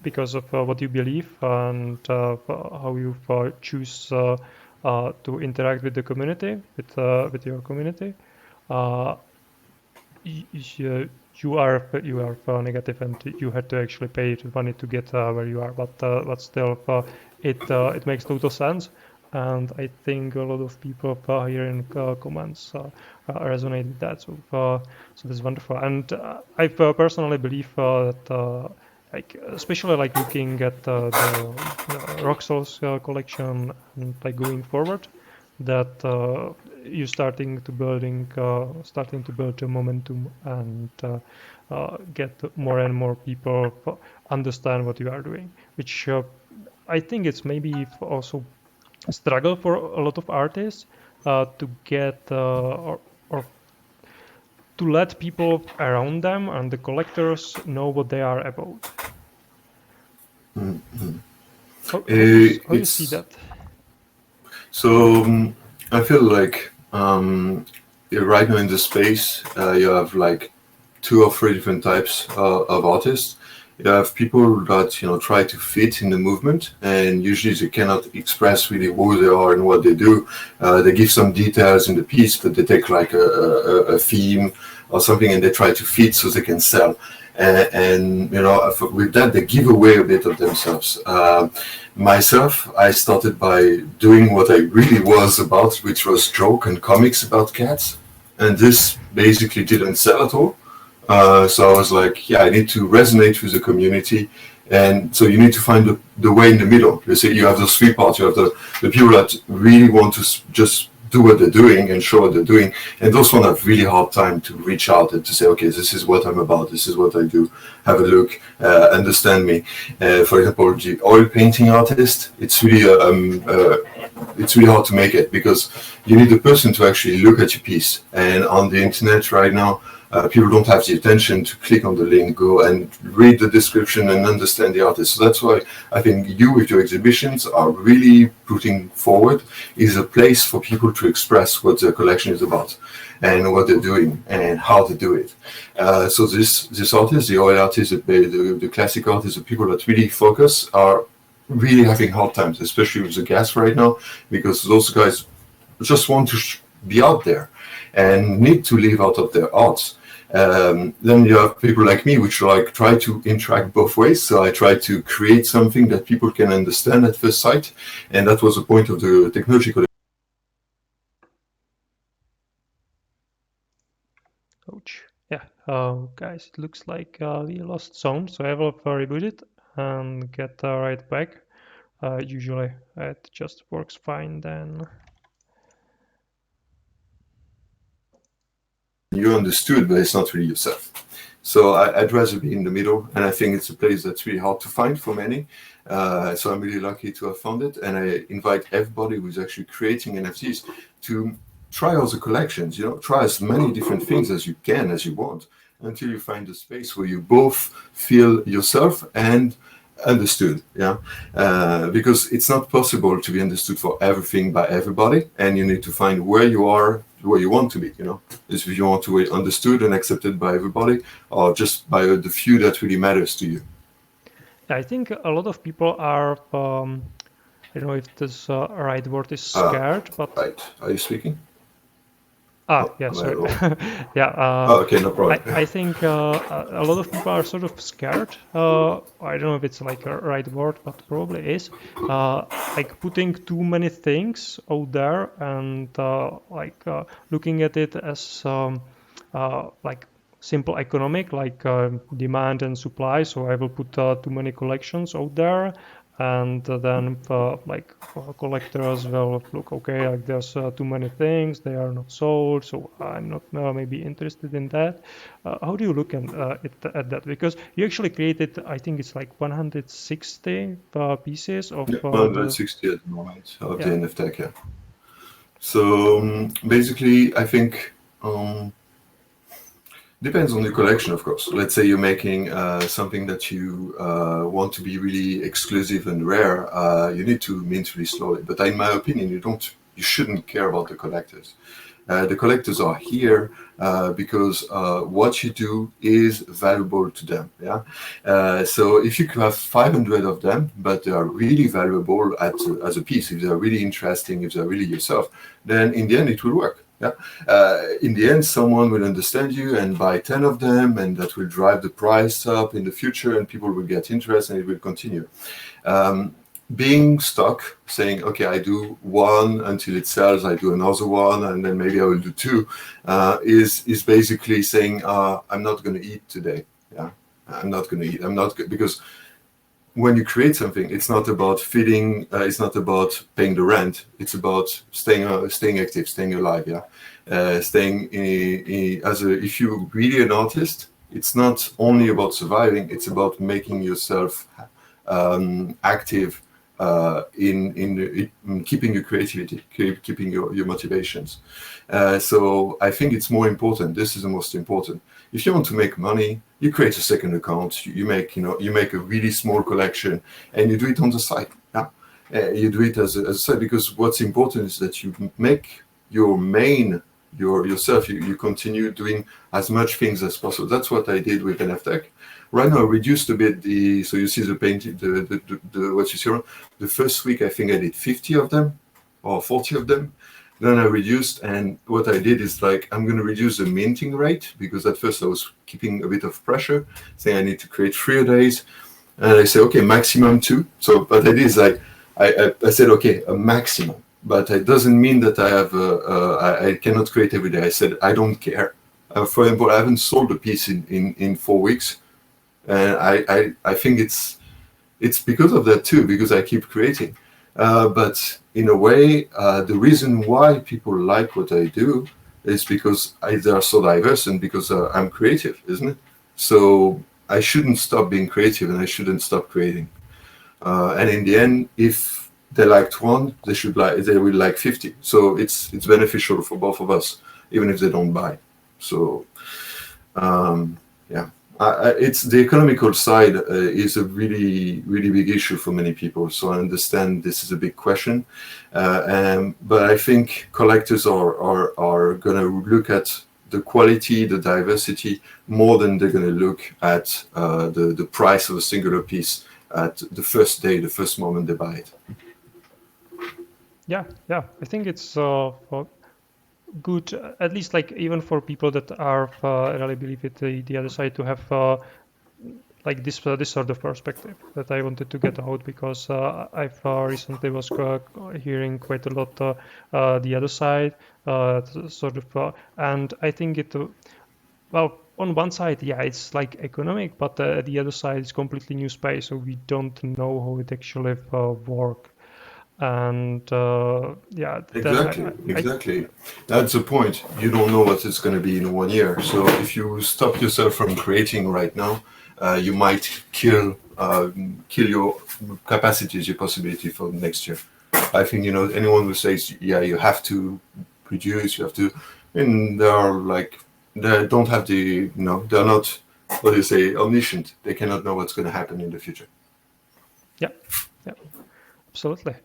because of what you believe and how you choose to interact with the community, with your community. You are negative, and you had to actually pay money to get where you are. But still, it makes total sense. And I think a lot of people here in comments resonate with that. So that's wonderful. And I personally believe that, especially looking at the Roxel's collection and going forward, that you're starting to build a momentum and get more and more people understand what you are doing, which I think it's maybe also a struggle for a lot of artists to get or to let people around them and the collectors know what they are about. Mm-hmm. How do you see that? So I feel like right now in the space you have like 2 or 3 different types of artists. You have people that try to fit in the movement, and usually they cannot express really who they are and what they do. They give some details in the piece, but they take like a theme or something and they try to fit so they can sell. And with that they give away a bit of themselves. Myself, I started by doing what I really was about, which was joke and comics about cats, and this basically didn't sell at all. So I was like, I need to resonate with the community. And so you need to find the way in the middle. You see, you have those 3 parts. You have the people that really want to just do what they're doing and show what they're doing. And those ones have really hard time to reach out and to say, okay, this is what I'm about. This is what I do. Have a look, understand me. For example, the oil painting artist, it's really hard to make it because you need a person to actually look at your piece. And on the internet right now, people don't have the attention to click on the link, go and read the description and understand the artist. So that's why I think you with your exhibitions are really putting forward is a place for people to express what their collection is about and what they're doing and how to do it. So this artist, the oil artist, the classic artists, the people that really focus are really having hard times, especially with the gas right now, because those guys just want to be out there and need to live out of their arts. Then you have people like me, which like try to interact both ways. So I try to create something that people can understand at first sight, and that was the point of the technology collection. Ouch. Yeah, guys, it looks like we lost sound, so I will reboot it and get right back. Usually it just works fine then. You understood, but it's not really yourself. So I'd rather be in the middle, and I think it's a place that's really hard to find for many. So I'm really lucky to have found it, and I invite everybody who's actually creating NFTs to try all the collections. Try as many different things as you can, as you want, until you find a space where you both feel yourself and understood. Because it's not possible to be understood for everything by everybody, and you need to find where you are, where you want to be. If you want to be understood and accepted by everybody, or just by the few that really matters to you. I think a lot of people are I don't know if this right word is scared, but right. Are you speaking? Yeah, sorry. Yeah. Okay, no problem. I think a lot of people are sort of scared. I don't know if it's like a right word, but probably is. Like putting too many things out there and looking at it as like simple economic, like demand and supply. So I will put too many collections out there. And then collectors will look, okay, like there's too many things, they are not sold, so I'm not maybe interested in that. How do you look at that? Because you actually created, I think it's like 160 pieces of... 160 at the moment of the NFT, yeah. So basically, I think... depends on the collection, of course. Let's say you're making something that you want to be really exclusive and rare. You need to mint really slowly. But in my opinion, you shouldn't care about the collectors. The collectors are here because what you do is valuable to them. So if you have 500 of them, but they are really valuable as a piece, if they are really interesting, if they are really yourself, then in the end it will work. In the end, someone will understand you and buy 10 of them, and that will drive the price up in the future, and people will get interest, and it will continue. Being stuck, saying, okay, I do one until it sells, I do another one, and then maybe I will do two, is basically saying, I'm not going to eat today. I'm not going to eat. Because when you create something, it's not about feeding, it's not about paying the rent, it's about staying active, staying alive, if you're really an artist, it's not only about surviving, it's about making yourself active in keeping your creativity, keeping your motivations. So I think it's more important. This is the most important. If you want to make money, you create a second account. You make a really small collection, and you do it on the side. You do it as a side, because what's important is that you make your main yourself. You continue doing as much things as possible. That's what I did with NFT. Right now, I reduced a bit so you see the painting, what you see around. The first week, I think I did 50 of them or 40 of them. Then I reduced, and what I did is I'm going to reduce the minting rate, because at first I was keeping a bit of pressure, saying I need to create 3 a day. And I said, okay, maximum 2. So what I did is I said, okay, a maximum. But it doesn't mean that I cannot create every day. I said, I don't care. For example, I haven't sold a piece in 4 weeks. And I think it's because of that too, because I keep creating. But in a way, the reason why people like what I do is because they are so diverse, and because I'm creative, isn't it? So I shouldn't stop being creative, and I shouldn't stop creating. And in the end, if they liked one, they will like 50. So it's beneficial for both of us, even if they don't buy. So it's the economical side is a really, really big issue for many people. So I understand this is a big question, but I think collectors are going to look at the quality, the diversity, more than they're going to look at the price of a singular piece at the first day, the first moment they buy it. Yeah. I think it's good, at least like even for people that are really believe it, the other side, to have like this sort of perspective that I wanted to get out, because I've recently was hearing quite a lot the other side, sort of, and I think it well, on one side, yeah, it's like economic, but the other side is completely new space, so we don't know how it actually work. And yeah, then Exactly. That's the point. You don't know what it's going to be in 1 year. So if you stop yourself from creating right now, you might kill your capacities, your possibility for next year. I think anyone who says, yeah, you have to produce, you have to, and they don't have they're not, what do you say, omniscient. They cannot know what's going to happen in the future. Yeah, absolutely.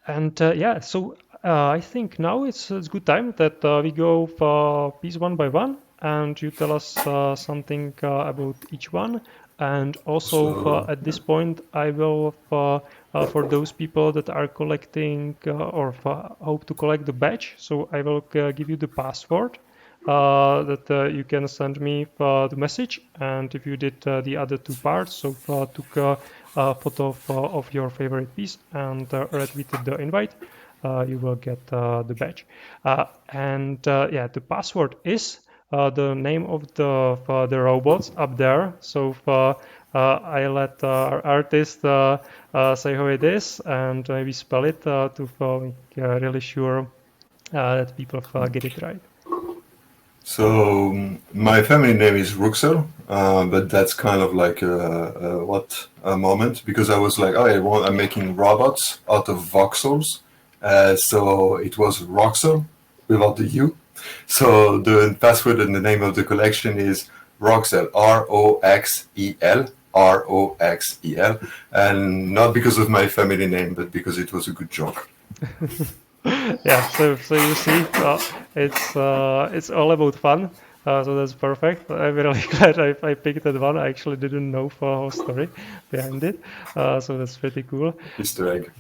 And yeah, so I think now it's good time that we go for piece one by one, and you tell us something about each one. And also at this point, I will, for those people that are collecting or hope to collect the badge, so I will give you the password that you can send me the message. And if you did the other two parts, so took a photo of your favorite piece and retweeted the invite, you will get the badge. And yeah, the password is the name of the robots up there. So I let our artist say how it is and maybe spell it to make really sure that people get it right. So my family name is Ruxel, but that's kind of like a moment, because I was like, oh, I'm making robots out of voxels, so it was Roxel without the U. So the password and the name of the collection is Roxel, Roxel, Roxel, and not because of my family name, but because it was a good joke. Yeah, so you see, it's all about fun. So that's perfect. I'm really glad I picked that one. I actually didn't know for whole story behind it. So that's pretty cool. Easter egg.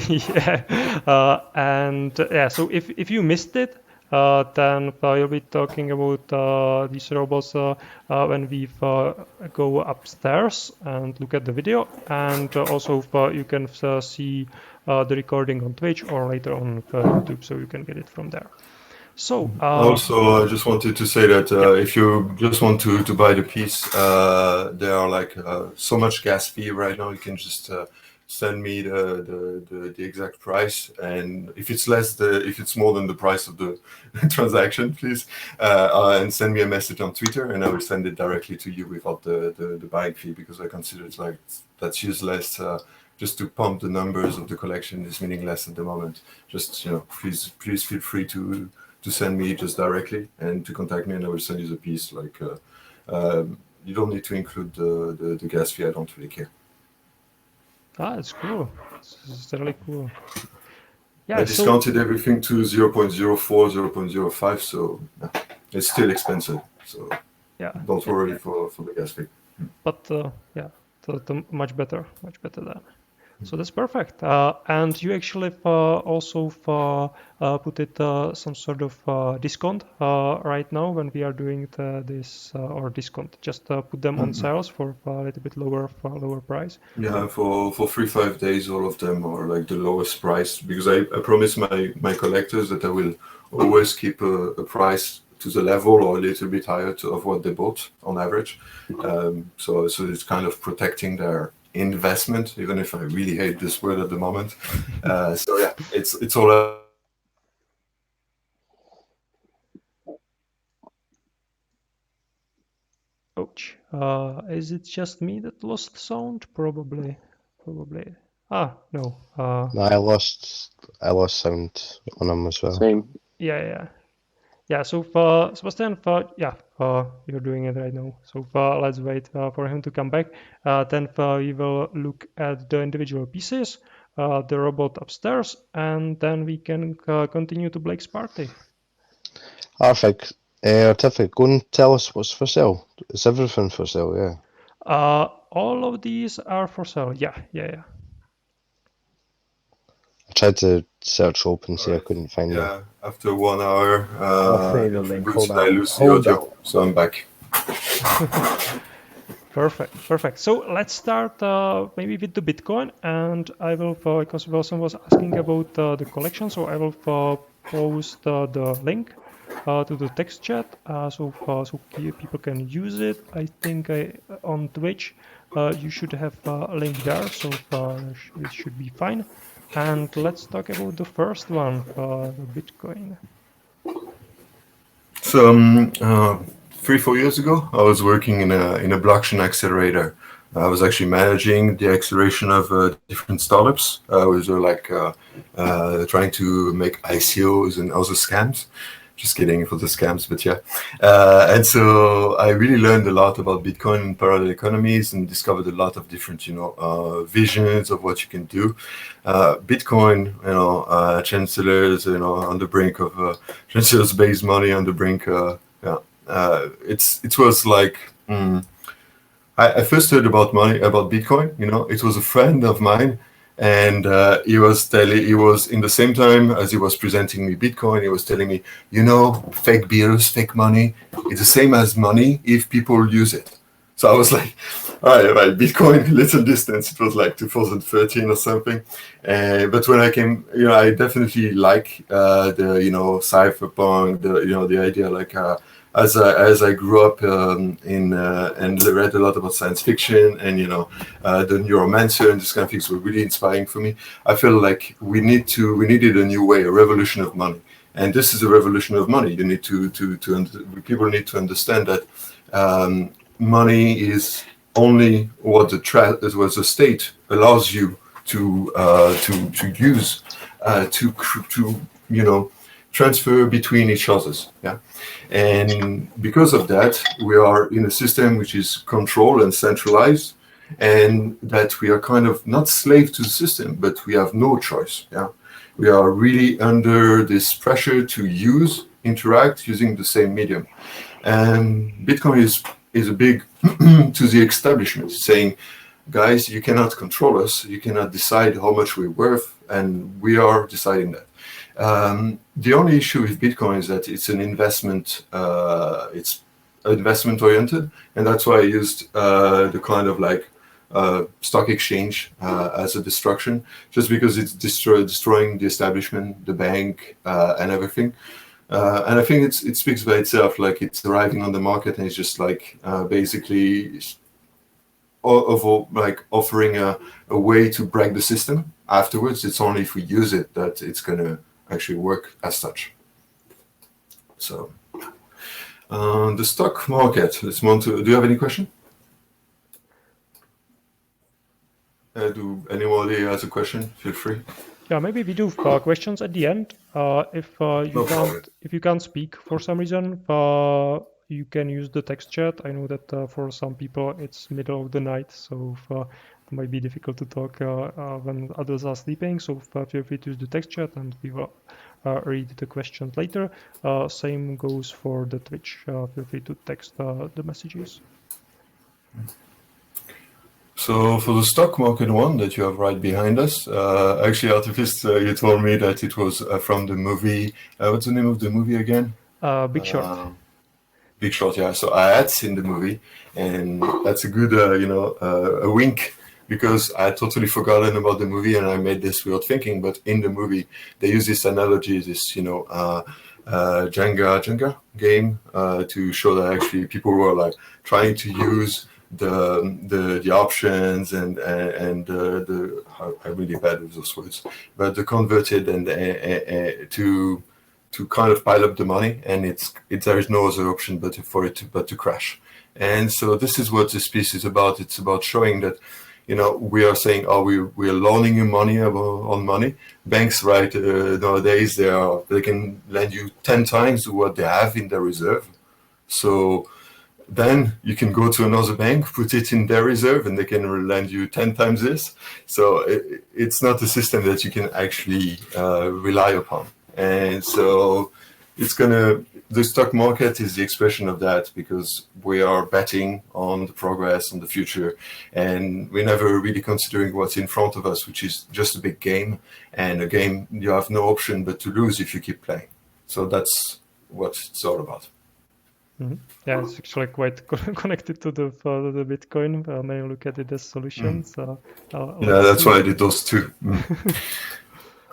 Yeah, and yeah. So if you missed it, then you'll be talking about these robots when we go upstairs and look at the video, and also you can see the recording on Twitch or later on YouTube, so you can get it from there. So also, I just wanted to say that if you just want to buy the piece, there are like so much gas fee right now. You can just send me the exact price, and if it's more than the price of the transaction, please, and send me a message on Twitter, and I will send it directly to you without the buying fee, because I consider it's like that's useless. Just to pump the numbers of the collection is meaningless at the moment. Just please feel free to send me just directly and to contact me, and I will send you the piece. Like you don't need to include the gas fee. I don't really care. It's cool. It's really cool. Yeah, I discounted everything to 0.04, 0.05, so it's still expensive. So yeah, don't worry for the gas fee. But yeah, much better than. So that's perfect. And you actually also put it some sort of discount right now when we are doing this or discount. Just put them on sales for a little bit lower price. Yeah, for 3-5 days, all of them are like the lowest price, because I promise my collectors that I will always keep a price to the level or a little bit higher of what they bought on average. So it's kind of protecting their investment, even if I really hate this word at the moment. So yeah, it's all. Ouch. Is it just me that lost sound? Probably. No. I lost sound on him as well. Same. Yeah, so Sebastian, you're doing it right now. So let's wait for him to come back. Then we will look at the individual pieces, the robot upstairs, and then we can continue to Blake's party. Perfect. Tiffy, go and tell us what's for sale. Is everything for sale? Yeah. All of these are for sale. Yeah. tried to search OpenSea, I couldn't find them. Yeah, after 1 hour, I'll send you the link. Hold I on. lose the Hold audio, on. so I'm back. Perfect. So let's start maybe with the Bitcoin, and I will, because Wilson was asking about the collection, so I will post the link to the text chat, so people can use it. I think on Twitch you should have a link there, so it should be fine. And let's talk about the first one, the Bitcoin. So 3-4 years ago, I was working in a blockchain accelerator. I was actually managing the acceleration of different startups. We were like trying to make ICOs and other scams. Just kidding for the scams, but yeah. And so I really learned a lot about Bitcoin and parallel economies and discovered a lot of different, visions of what you can do. Bitcoin, chancellors, on the brink of chancellors-based money on the brink. It was like I first heard about Bitcoin. It was a friend of mine. And he was in the same time as he was presenting me Bitcoin, he was telling me, fake bills, fake money, it's the same as money if people use it. So I was like, all right, Bitcoin, little distance. It was like 2013 or something. But when I came, I definitely like the, cypherpunk, the idea like, as I grew up and read a lot about science fiction and the Neuromancer and this kind of things were really inspiring for me. I feel like we needed a new way, a revolution of money, and this is a revolution of money. You need people need to understand that money is only what the state allows you to use to transfer between each others. Yeah. And because of that, we are in a system which is controlled and centralized, and that we are kind of not slave to the system, but we have no choice. Yeah, we are really under this pressure to interact using the same medium. And Bitcoin is a big to the establishment, saying, guys, you cannot control us, you cannot decide how much we're worth, and we are deciding that. The only issue with Bitcoin is that it's an investment. It's investment oriented, and that's why I used the kind of like stock exchange as a destruction, just because it's destroying the establishment, the bank, and everything. And I think it speaks by itself. Like it's arriving on the market, and it's just like basically offering a way to break the system. Afterwards, it's only if we use it that it's gonna actually work as such. So the stock market, do you have any question? Do anybody has a question? Feel free. Yeah, maybe we do questions at the end. If you can't speak for some reason, you can use the text chat. I know that for some people it's middle of the night, so it might be difficult to talk when others are sleeping. So feel free to use the text chat, and we will read the questions later. Same goes for the Twitch. Feel free to text the messages. So for the stock market one that you have right behind us, actually, Artifice, you told me that it was from the movie. What's the name of the movie again? Big Short. Big Short, yeah. So I had seen the movie, and that's a good, a wink, because I had totally forgotten about the movie, and I made this without thinking. But in the movie, they use this analogy, this Jenga game, to show that actually people were like trying to use the options and the I'm really bad with those words, but the converted and to kind of pile up the money, and there is no other option but to crash. And so this is what this piece is about. It's about showing that we are saying, we are loaning you money on money. Banks, right, nowadays they can lend you 10 times what they have in their reserve. So then you can go to another bank, put it in their reserve, and they can lend you 10 times this. So it's not a system that you can actually rely upon. And so the stock market is the expression of that, because we are betting on the progress, on the future, and we're never really considering what's in front of us, which is just a big game, and a game you have no option but to lose if you keep playing. So that's what it's all about. Mm-hmm. Yeah, it's actually quite connected to the Bitcoin when you look at it as solutions. Yeah, that's why I did those two.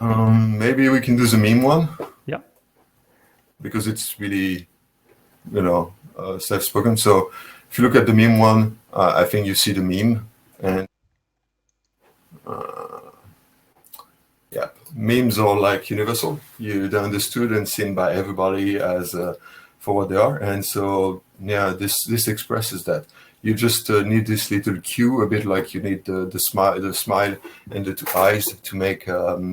Maybe we can do the meme one. Yeah. Because it's really, self-spoken. So if you look at the meme one, I think you see the meme, and memes are like universal. They're understood and seen by everybody as for what they are, and so this expresses that. You just need this little cue, a bit like you need the smile and the two eyes to make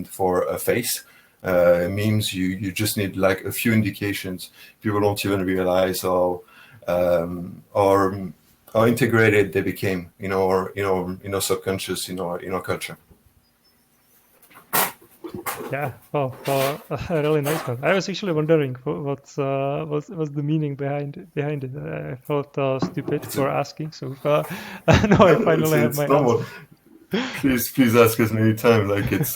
for a face. Memes, you just need like a few indications. People don't even realize how integrated they became in our subconscious, in our culture. Yeah, well, a really nice one. I was actually wondering what's the meaning behind it. I felt stupid for asking, so now I finally have my answer. Please ask as many times. Like it's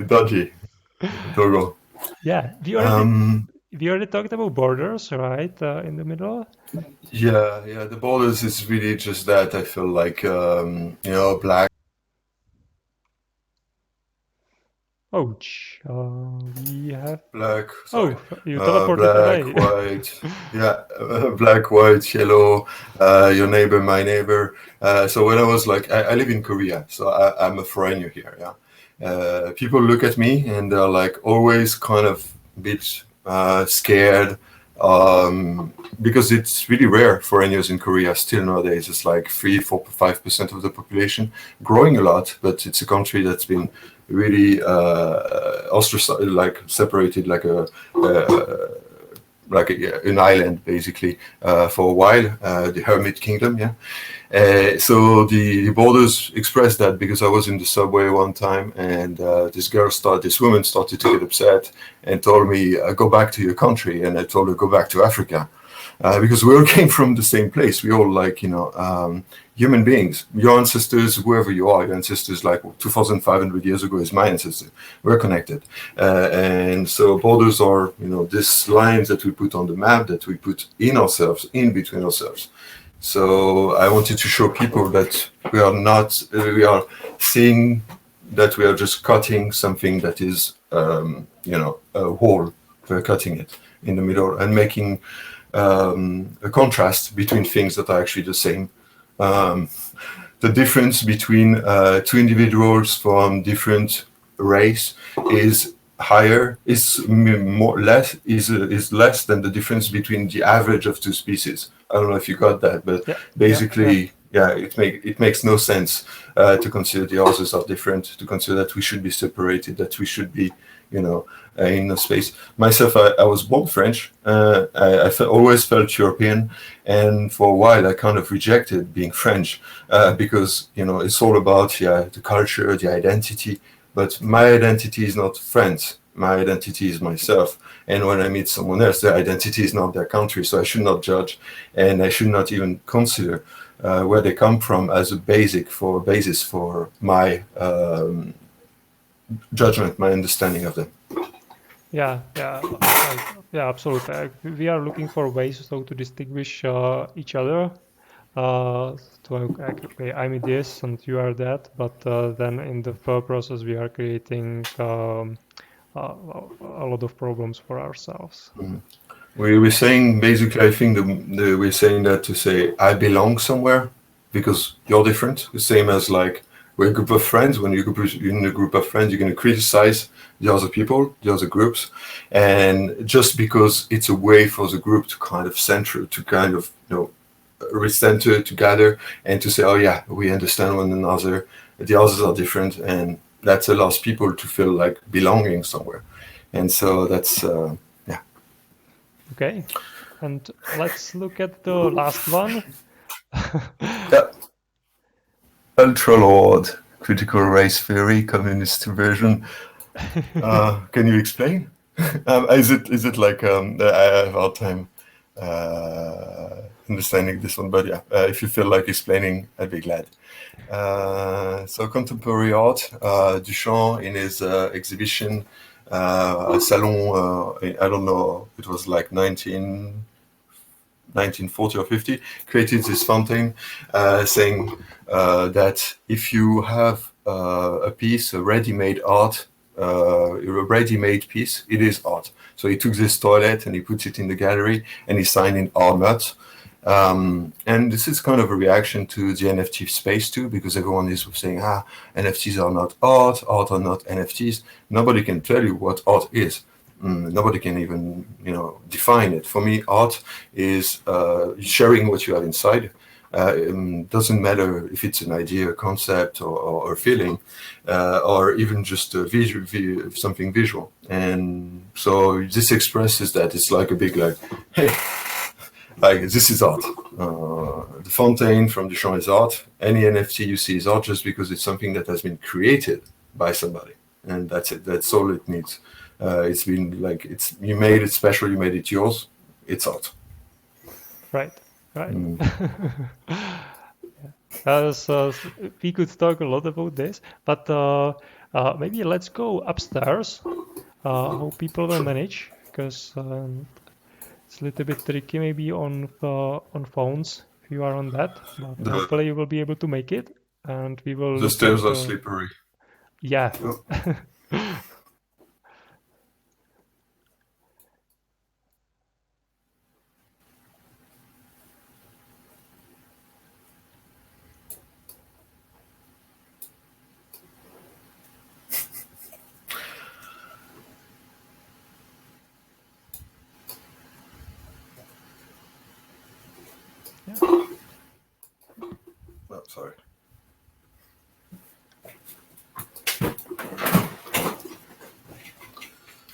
dodgy. Togo. Yeah, we already talked about borders, right? In the middle. Yeah. The borders is really just that. I feel like black. Ouch. We have black. Sorry. Oh, you teleported black, away. white. Yeah, black, white, yellow. Your neighbor, my neighbor. So when I was like, I live in Korea, so I'm a foreigner here. Yeah. People look at me and they're like always kind of a bit scared. Because it's really rare foreigners in Korea still nowadays. It's like 3-4-5% of the population, growing a lot, but it's a country that's been really ostracized, like separated, like an island basically for a while, the Hermit Kingdom. So the borders expressed that, because I was in the subway one time and this woman started to get upset and told me, go back to your country. And I told her, go back to Africa. Because we all came from the same place. We all human beings. Your ancestors, whoever you are, your ancestors like 2,500 years ago is my ancestor. We're connected. And so borders are, these lines that we put on the map, that we put in ourselves, in between ourselves. So I wanted to show people that we are seeing that we are just cutting something that is, a whole. We're cutting it in the middle and making a contrast between things that are actually the same. The difference between two individuals from different race is less than the difference between the average of two species. I don't know if you got that, but basically, it makes no sense to consider the others are different, to consider that we should be separated, that we should be, in a space. Myself, I was born French. I always felt European, and for a while I kind of rejected being French because it's all about the culture, the identity. But my identity is not French. My identity is myself. And when I meet someone else, their identity is not their country. So I should not judge, and I should not even consider where they come from as a basis for my judgment, my understanding of them. Yeah, absolutely. We are looking for ways to distinguish each other. I'm this and you are that, but then in the process we are creating a lot of problems for ourselves. Mm-hmm. We're saying basically, I think we're saying that to say I belong somewhere because you're different. The same as like we're a group of friends. When you're in a group of friends, you're going to criticize the other people, the other groups, and just because it's a way for the group to kind of recenter together and to say, oh yeah, we understand one another. The others are different, and that allows people to feel like belonging somewhere. And so that's Okay, and let's look at the last one. Ultra Lord, critical race theory, communist version. Can you explain? Is it like I have a hard time understanding this one, but yeah, if you feel like explaining, I'd be glad. So contemporary art, Duchamp in his exhibition, Salon, I don't know, it was like 1940 or 50, created this fountain saying that if you have a piece, a ready-made art, a ready-made piece, it is art. So he took this toilet and he puts it in the gallery and he signed in art nuts. And this is kind of a reaction to the NFT space too, because everyone is saying, NFTs are not art are not NFTs. Nobody can tell you what art is. Nobody can even, define it. For me, art is sharing what you have inside. Doesn't matter if it's an idea, a concept, or a feeling, or even just a something visual. And so this expresses that. It's like a big, hey, this is art. The fountain from Duchamp is art. Any NFT you see is art just because it's something that has been created by somebody. And that's it. That's all it needs. It's been you made it special, you made it yours. It's art. Right. So we could talk a lot about this, but maybe let's go upstairs. How people will manage, because it's a little bit tricky maybe on phones if you are on that. But hopefully you will be able to make it, and we will. The stairs are slippery. Yeah. Oh, sorry.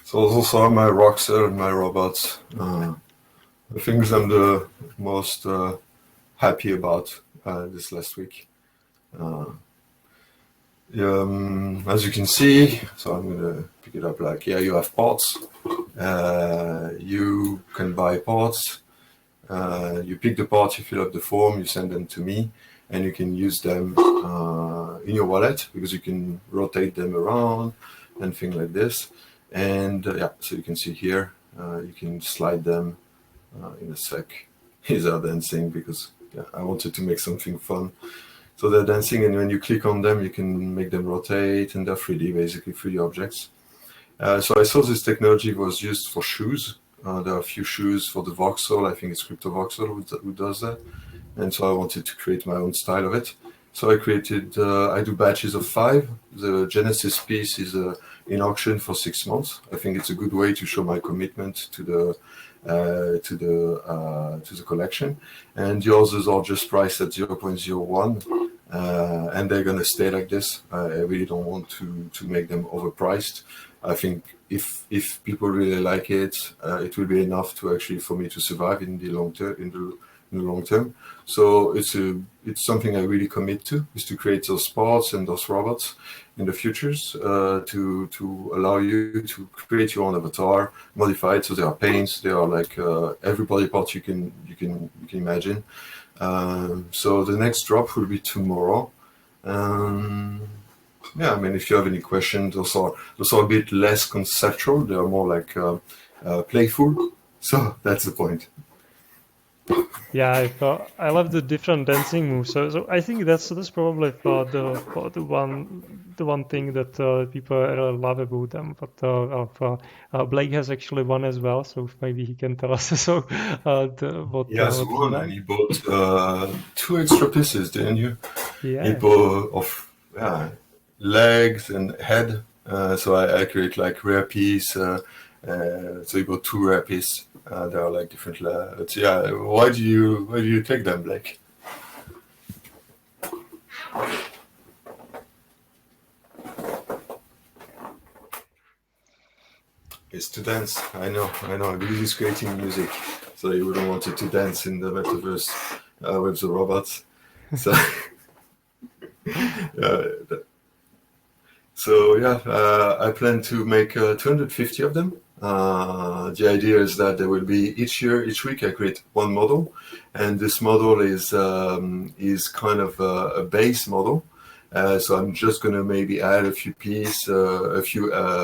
So those are my Roxer and my robots. The things I'm the most happy about this last week. As you can see, so I'm gonna pick it up you have parts. You can buy parts. You pick the parts, you fill up the form, you send them to me, and you can use them in your wallet because you can rotate them around and things like this. And so you can see here, you can slide them in a sec. These are dancing because I wanted to make something fun. So they're dancing, and when you click on them, you can make them rotate, and they're 3D, basically 3D objects. So I saw this technology was used for shoes. There are a few shoes for the voxel. I think it's Crypto Voxel who does that. And so I wanted to create my own style of it. So I created, I do batches of 5. The Genesis piece is in auction for 6 months. I think it's a good way to show my commitment to the collection. And the others are just priced at 0.01. And they're gonna stay like this. I really don't want to make them overpriced. I think if people really like it, it will be enough to actually for me to survive in the long term. So it's something I really commit to, is to create those parts and those robots in the futures to allow you to create your own avatar, modify it. So there are paints, there are like every body part you can imagine. So the next drop will be tomorrow. I mean, if you have any questions, those are a bit less conceptual. They are more like playful. So that's the point. Yeah, I love the different dancing moves. So I think that's probably the one thing that people really love about them. But Blake has actually one as well, so maybe he can tell us what. He has one, and he bought 2 extra pieces, didn't you? Yeah. He bought of legs and head. So I create like rare piece. So he bought 2 rare pieces. There are like different. Why do you take them, Blake? It's to dance. I know. I believe he's creating music, so he wouldn't want it to dance in the metaverse with the robots. So, I plan to make 250 of them. The idea is that there will be each week I create one model, and this model is kind of a base model. So I'm just going to maybe add a few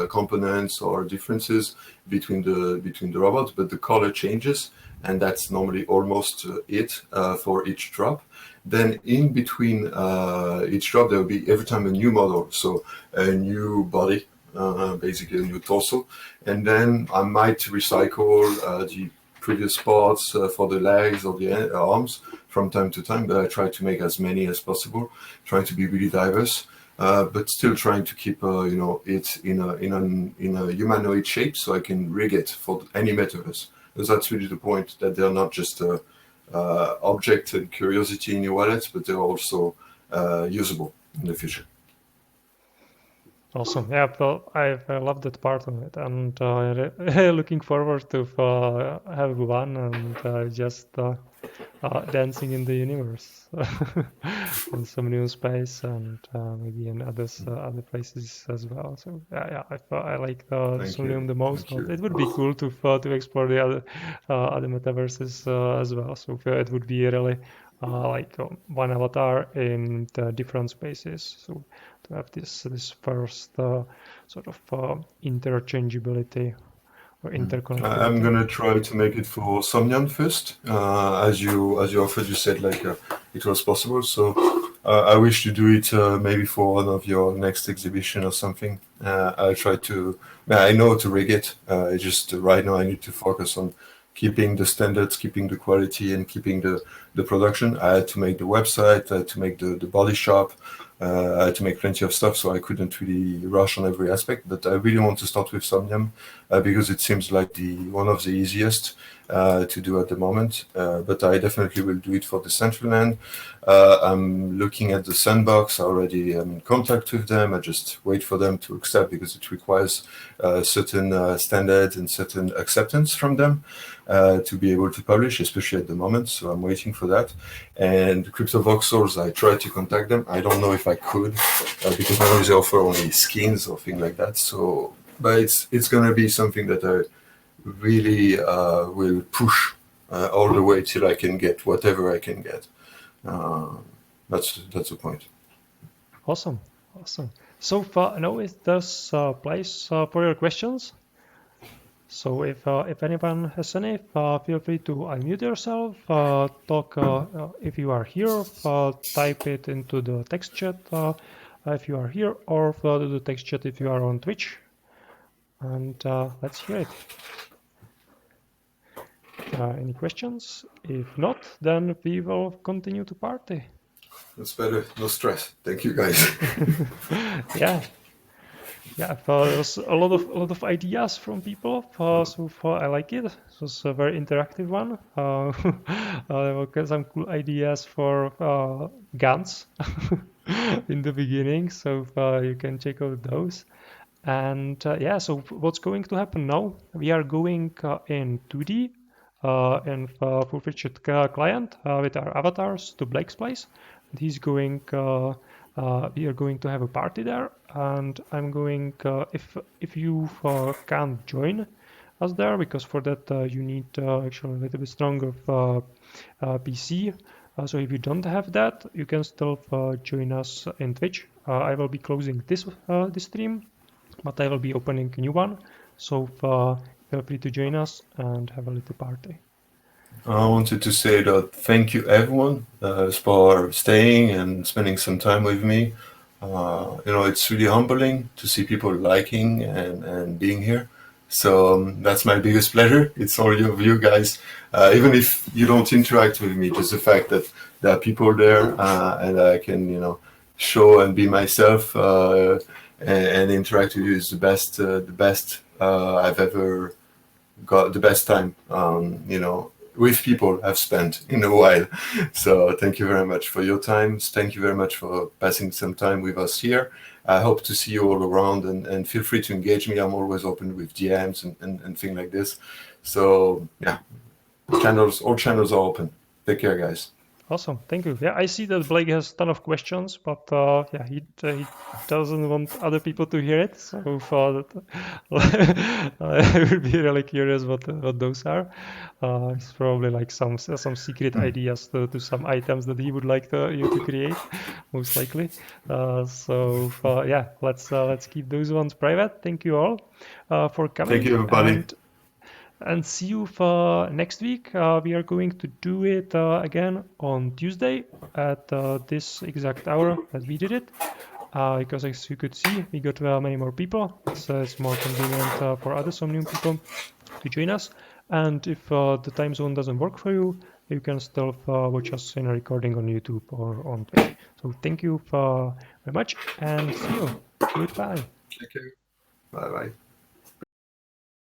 components or differences between the robots, but the color changes, and that's normally almost it for each drop. Then in between each drop, there will be every time a new model, so a new body, basically a new torso, and then I might recycle the previous parts for the legs or the arms from time to time, but I try to make as many as possible, trying to be really diverse, but still trying to keep it in a humanoid shape, so I can rig it for any metaverse. Because that's really the point, that they're not just object and curiosity in your wallet, but they're also usable in the future. Awesome. Yeah, well, I love that part of it, and looking forward to have one and just dancing in the universe in some new space and maybe in other places as well. So yeah, I like the Solium the most. It would be cool to explore the other metaverses as well. So it would be really like one avatar in the different spaces. So to have this first sort of interchangeability or interconnectivity. I'm gonna try to make it for Somnium first, as you offered. You said like it was possible, so I wish to do it maybe for one of your next exhibition or something. I'll try to. I know how to rig it. Just right now I need to focus on keeping the standards, keeping the quality, and keeping the production. I had to make the website, I had to make the body shop. I had to make plenty of stuff, so I couldn't really rush on every aspect. But I really want to start with Somnium because it seems like one of the easiest to do at the moment. But I definitely will do it for the Decentraland. I'm looking at the Sandbox. I already am in contact with them. I just wait for them to accept because it requires certain standards and certain acceptance from them to be able to publish, especially at the moment. So I'm waiting for that. And CryptoVoxels, I tried to contact them. I don't know if I could because I know they offer only skins or things like that. So, but it's going to be something that I really will push all the way till I can get whatever I can get. That's the point. Awesome. So now is this place for your questions. So if anyone has any, feel free to unmute yourself, talk if you are here, type it into the text chat if you are here, or do the text chat if you are on Twitch. And let's hear it. Any questions? If not, then we will continue to party. That's better. No stress. Thank you, guys. Yeah, there was a lot of ideas from people. So far, I like it. It was a very interactive one. There were some cool ideas for guns in the beginning, so you can check out those. And so what's going to happen now? We are going in 2D and full-featured client with our avatars to Blake's place. And he's going. We are going to have a party there, and I'm going. If you can't join us there, because for that you need actually a little bit stronger PC. So if you don't have that, you can still join us in Twitch. I will be closing this stream, but I will be opening a new one. So feel free to join us and have a little party. I wanted to say that thank you everyone for staying and spending some time with me. It's really humbling to see people liking and being here. So that's my biggest pleasure. It's all of you guys. Even if you don't interact with me, just the fact that there are people there and I can, show and be myself and interact with you is the best I've ever got, the best time, with people I've spent in a while. So thank you very much for your time. Thank you very much for passing some time with us here. I hope to see you all around and feel free to engage me. I'm always open with DMs and things like this. So yeah, all channels are open. Take care, guys. Awesome, thank you. Yeah, I see that Blake has a ton of questions, but yeah, he doesn't want other people to hear it. So I would be really curious what those are. It's probably like some secret ideas to some items that he would like you to create, most likely. So yeah, let's keep those ones private. Thank you all for coming. Thank you, everybody. And see you for next week. We are going to do it again on Tuesday at this exact hour as we did it. Because as you could see, we got many more people. It's more convenient for other Somnium people to join us. And if the time zone doesn't work for you, you can still watch us in a recording on YouTube or on Twitch. So thank you very much and see you. Goodbye. Thank you. Bye-bye.